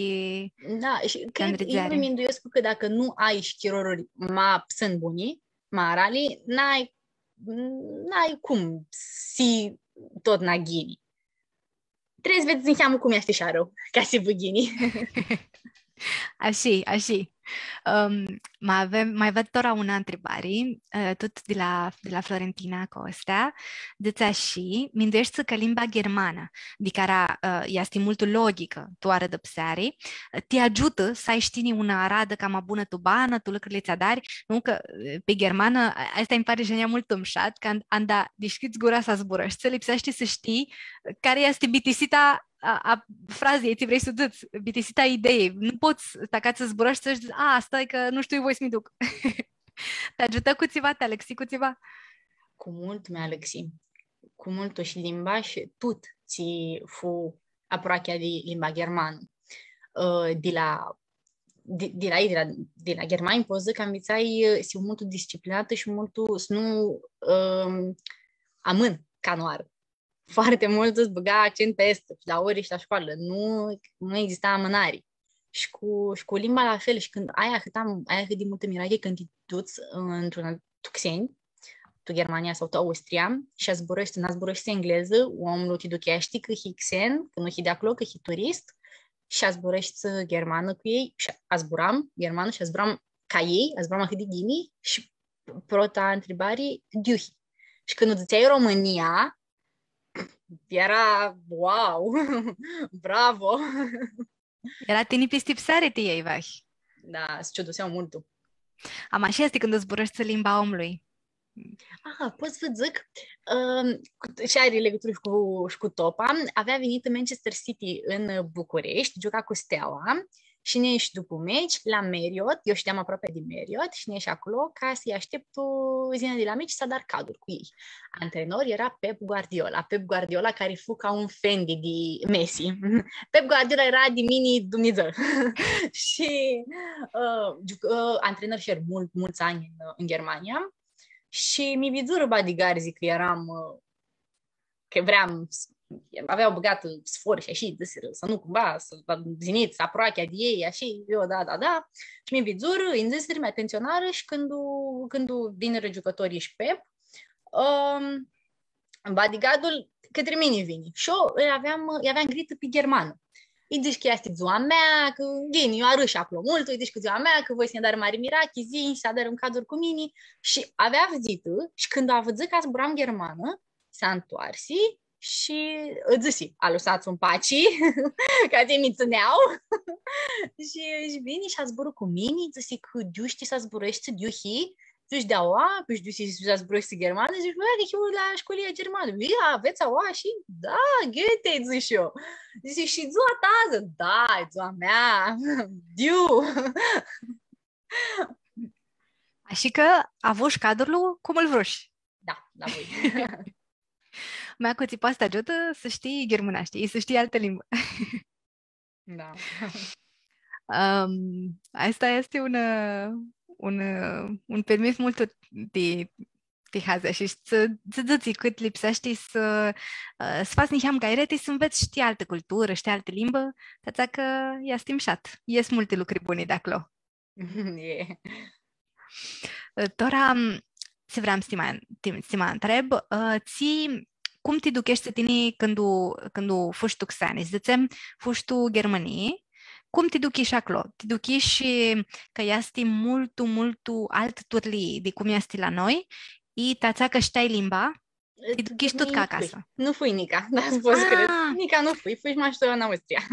Da, și cred, eu îmi îndoiesc că dacă nu ai chirururi mai sunt buni, mai rali, n-ai cum si tot na ghini. Trebuie să vezi înseamnă cum este și rău, ca să vă ghini. Așa. Mai văd tora una întrebare, tot de la Florentina Costa, de și mindești că limba germană, de care este mult logică, tu ară de psari, te ajută să ai știni una aradă cam a bună tu bană, tu lucrurile ți-a dari, nu că pe germană, asta îmi pare genial mult îmșat, că anda deșchiți gura să zburăști, să lipsește să știi care este bitisita a frazei, ți vrei să dăți, bitisita ideii. Nu poți staca să zburăști să zici, stai că nu știu, voi să-mi duc. Te ajută cuțiva, te alexi cuțiva? Cu mult mi alexi. Cu mult și limba și tot ți fu aproape de limba germană. De la germani poți zic că ambițai si mult disciplinată și mult să nu amân ca noară. Foarte mult îți băga accent pe este, la ore și la școală. Nu exista amânare. Și cu limba la fel. Și când aia cât de multă mirache când te duci într-un tuxeni, tu Germania sau tu Austria, și n-a zburăști engleză, omul te duchești că e xen, că nu e de acolo, că e turist, și a zburăști germană cu ei, și a zburam germană și a zburam ca ei, a zburam atât de ghini, și prota întrebare, diuhi. Și când îți duceai România, era wow, bravo! Era tini pistipsare te ei, vai. Da, se ciuduseau mult. Am așa este când îți zburăști limba omului. Pot să zic, și are legătură și cu Topa, avea venit în Manchester City în București, juca cu Steaua și ne ieși după meci la Marriott, eu știam aproape de Marriott și ne ieși acolo ca să-i aștept zilele de la meci să dar caduri cu ei. Antrenor era Pep Guardiola care fu ca un fan de Messi. Pep Guardiola era de mini Dumnezeu. Și antrenor și mulți ani în Germania. Și mi vizură bodyguards că eram, că aveau băgat sfor și așa, să nu cumva, să ziniți aproape de ei, așa, eu, da. Și mi vizură, îmi zisă, mi atenționară și când vine jucătorii și Pep, bodyguardul către mine vine. Și eu îi aveam grită pe germană. Îi zici că este ziua mea, că geni, eu arăși acolo mult, îi zici că ziua mea, că voi să ne dar mari mirachi, zi, și să dar un cadru cu mine. Și avea văzită și când a văzut că zburam germană, s-a întoarse și îți zici, a lăsat un paci, ca te mi țineau. Și vine și a zburut cu mine, zici că diuști să zburăști, diuhi, zici de aua, păi diuști să zburăști germană, zici, bă, că eu la școlia germană, aveți aua și da, ghete, zici eu. Zici, și ziua ta? Da, ziua mea, diu. Așa că avuși cadrul cum îl vroși. Da, voi. Mai cu ți poate ajută să știi germânaște, să știi altă limbă. Da. Asta este un permis mult de haza și să zici cât lipsește să faci niște gairete să înveți știi altă cultură, știi altă limbă, tața că i-a stimșat. Ies multe lucruri bune de acolo. Yeah. Tora, se vreau să mă întreb, cum te ducești tine când fuști tuxani? Zicem, fuști tu Germanii, cum te duci și acolo? Te duci și că este mult alt turli de cum este la noi și tața că știi limba, te duci tot ca acasă. Nu fui Nica, da, îți poți crede. Nica nu fui mai știu în Austria.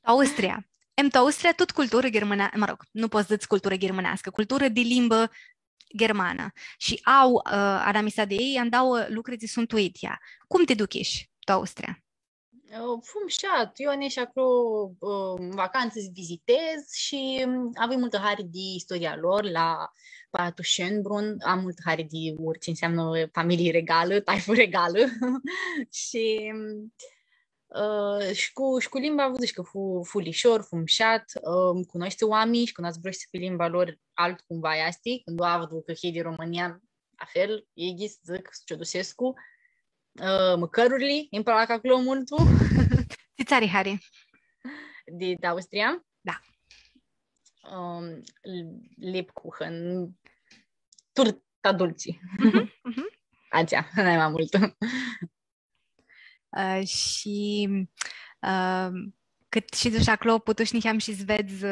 Austria. În Austria tot cultură germană, mă rog, nu poți zici cultură germanească, cultură de limbă germană. Și au, adamisa de ei, andau lucruri sunt uitia. Cum te duci tu Austria? Fumșat. Eu ne și acolo în vacanță să vizitez și avem multă hari de istoria lor la Palatul Schönbrunn, am multă hari de urți, înseamnă familie regală, taifă regală și și cu limba văzut că fu lișor, fumșat, cunoște oamenii și când ați vrut să pe limba lor alt cumva este, când o avut că e de România, la fel, ei zic, Ciodusescu, măcărurile, îmi plac acolo multul. Ce țari hari? De Austria? Da. Lebkuchen, turta dulci. Uh-huh. Ația, n-ai mai mult. Și Cât și duși acolo, putuš nechám si zvedz,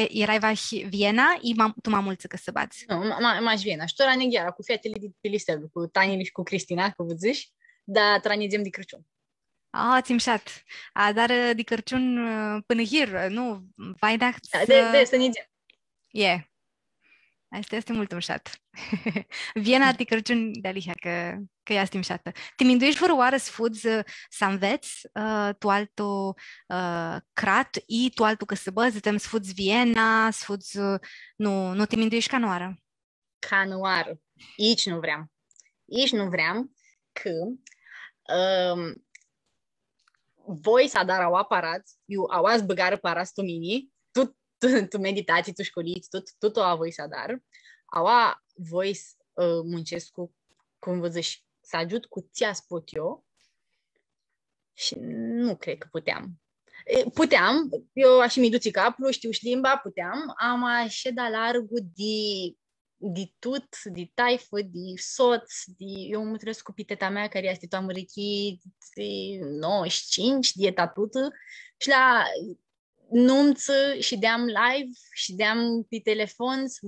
erai Viena i tu ma mulți că să bați. Nu, maš viena. Što rane gera cu fetele de Piliselu, cu Tanili și cu Cristina, că vă zici, dar tranedzem de Crăciun. Țimșat. Dar de Crăciun până hir, nu? Vai da De să nedzem. Asta este mult umșat. Viena de Crăciun de aliha, că ea stimșată. Te minduiești fără oară sfudz să înveți tu altul crat i tu altul că să băzi, te sfudz Viena, sfudz... Nu te minduiești ca noară. Ca noară. Aici nu vreau. Aici nu vreau că voi să dar au aparat, eu au azi băgară paras tu mini, tu meditații, tu școliți, tot o voi să dar, au voi să muncesc cu, cum vă zici, să ajut cu ți-a spus eu și nu cred că puteam. Puteam, eu aș mi duci capul, știu și limba, puteam, am așa da largul de tot, de taifă, de soț, eu mă trăiesc cu piteta mea care este toamărichi de 95, dieta tută, și la nunță și deam live și deam pe telefon să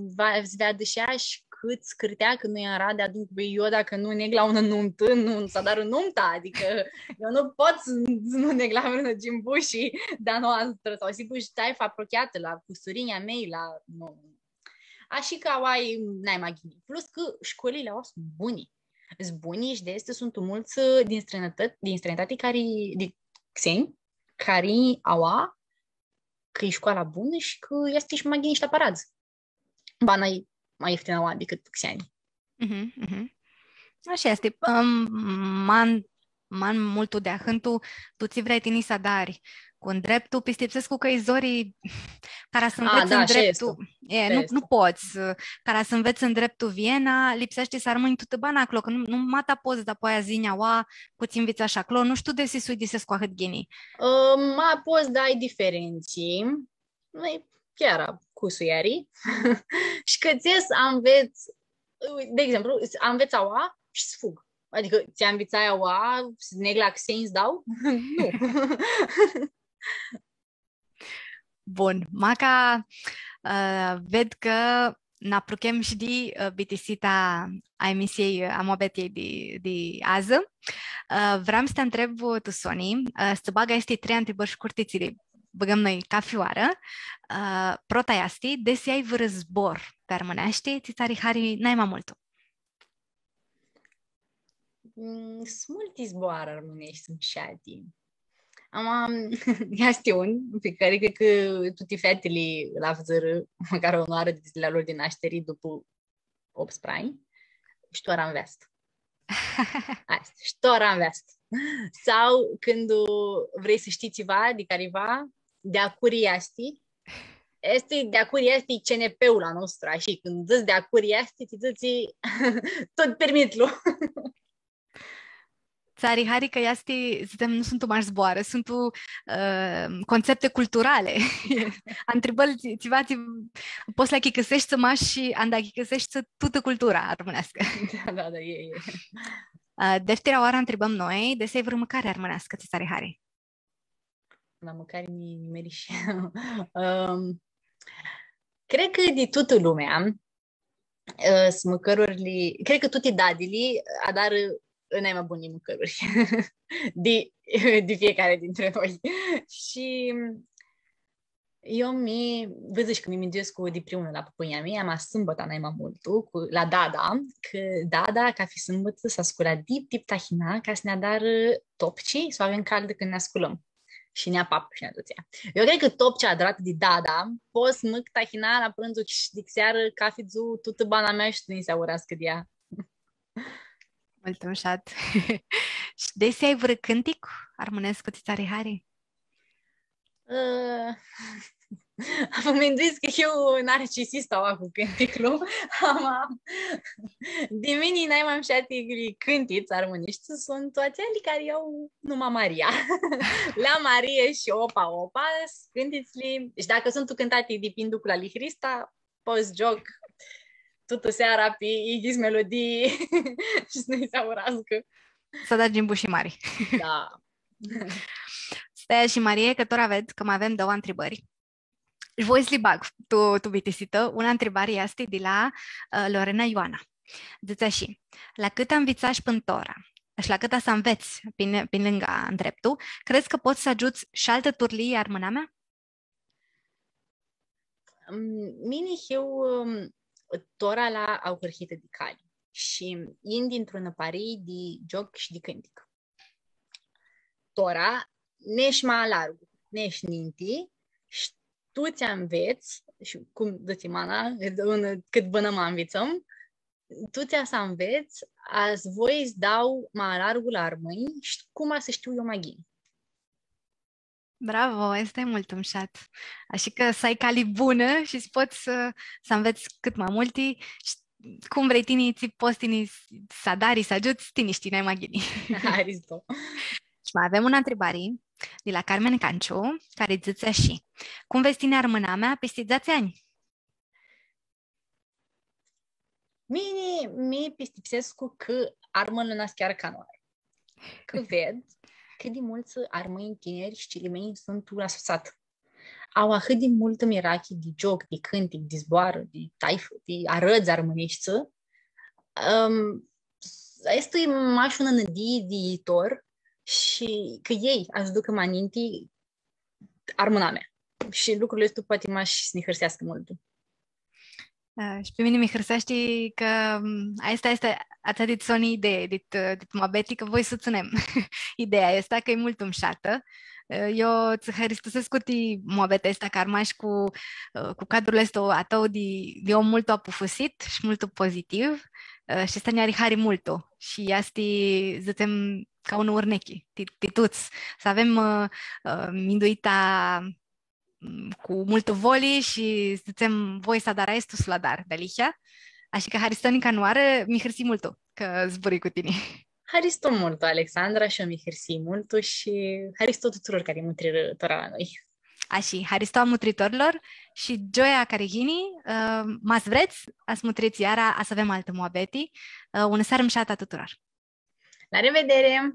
vadă și și cât scârtea că nu e în rade adunc pe eu dacă nu neg la una nuntă, nu s-a dar nunta, adică eu nu pot să nu neg la una gimbu și da noastră sau sigur și taifa apropiată la custurinia mei, la... Așa că ai n-ai mai ghini. Plus că școlile au sunt buni. Sunt buni și de este sunt mulți din străinătate care, de xeni, care au că e școala bună și că este și mai ghini și la paradă. Bana e mai ieftină decât xeni. Așa este. Man multul de ahântu, tu ți vrei tini să dari. Cu dreptul, pistipsesc că zorii care să înveți în dreptul. Nu poți. Care să înveți în dreptul Viena, lipsește să rămâni tută bani acolo, că nu mata poți da poia zinia oa, puți înveți așa acolo, nu știu de sui de se scoahăt ghinii. Ma poți dai diferenții, chiar cu suiarii, și că ți-s înveți, de exemplu, înveți aua și să fug. Adică ți-a învățat aua, să neg la xeni dau? Nu. Bun, maca ved că n-apruchem și de bitisita a emisiei a mobetiei de azi. Vreau să te întreb tu, Soni, să baga este 3 întrebări scurtițile. Băgăm noi cafioară. Prota este, desi ai vă zbor pe armânește, ți țari hari n-ai mai multul. Sunt multe zboare armânești, sunt șati. Este un pe care cred că toate fetele la văzără, măcar o onoare de zilele lor de naștere după 18 ani, ștoara în vest. Asta, ștoara în vest. Sau când vrei să știi ceva de careva, de acuri este de acuri este CNP-ul la nostru, așa, când zici de acuri este, ți zici tot permitlu. Țari hari că nu sunt o zboare, sunt concepte culturale. Întrebări ceva, poți la chicăsești să mași și anda chicăsești toată cultura românească. Da, e. Deftera oară întrebăm noi, de să-i vreo mâncare armânească, țari hari. La mâncare nimeriși. Cred că de toată lumea, mâncărurile, cred că toate dadile adar n-ai mai buni mâncăruri de fiecare dintre noi. Și eu vă zic că mi-mi de primul la păpânia mea, am sâmbătă n-ai mai multul, la Dada, că Dada, ca fi sâmbătă, s-a sculat dip tahina, ca să ne dar topci, să avem caldă când ne asculăm. Și ne apap și ne duțea. Eu cred că topcea adrat de Dada, poți mâc tahina la prânzul și de seară, ca fi zu, tută bana mea și nu-i se aurească de ea. Mult umșat. Și desi ai vreo cântic armânesc cu țari hari? Am gândit că eu narcisist au cu cânticul. De mine n-ai mai șati cântiți armânești, sunt toate ale care au numai Maria. La Maria și opa, cântiți-le. Și dacă sunt cântate de pinducul la Hrista, poți joc toată seara pe Igis melodii și să nu-i se aurască. Să dați gimbușii mari. Da. Stai și Marie, că tot aveți, că mai avem două întrebări. Și voi slibag, tu bitisită, una întrebare este de la Lorena Ioana. Zice așa, la cât învățași pântora și la cât să înveți prin lângă în dreptul, crezi că poți să ajuți și alte turlii ar mâna mea? Mine eu tora la au hârhită de cali și in dintr-un aparei de joc și de cântic. Tora, neși mai larg, neși ninti, și tu ți înveți, și cum dă-ți mana, cât bână mă învățăm, tu ți-a să înveți, azi voi îți dau mai largul armâi și cum să știu eu maghi. Bravo, este mult umșat. Așa că să ai cali bună și să poți să înveți cât mai multi și cum vrei tine, ți poți tine să dari, să ajuți, tine știi, n-ai maghini. Aristo. Și mai avem una întrebare de la Carmen Canciu, care zice așa. Cum vezi tine ar mâna mea peste 10 ani? Mi pistipsescu că armănul nas chiar canoare. Că ved cât de mulți armăini tineri și cele mei sunt asociat. Au atât de multă mirachi de joc, de cântic, de zboară, de taifă, de arăți armănești. Este maș una de viitor și că ei aș ducă maninti armâna mea. Și lucrurile astea poate m-aș să ne hărsească mult. Și pe mine mi hărsește că asta este atât de soni idee, de mabeti, că voi susținem ideea asta, că e mult umșată. Eu îți hăristosesc cu ti mabete asta, că armași cu cadrul ăsta a tău de om mult apufusit și mult pozitiv și asta ne-ar hari mult și asta zicem ca un urnechi, tituți, să avem minduita cu multă voli și zicem voi să dar tu sladar de lihia. Așa că Haristonica noară mi hârsi mult că zburi cu tine. Haristo mult, Alexandra, și mi hârsi mult și haristo tuturor care mutriră tora la noi. Așa, haristo a mutritorilor și Gioia Carihini, mas vreți, ați mutriți iara, a să avem altă moabeti. Ună seară mșata tuturor. La revedere!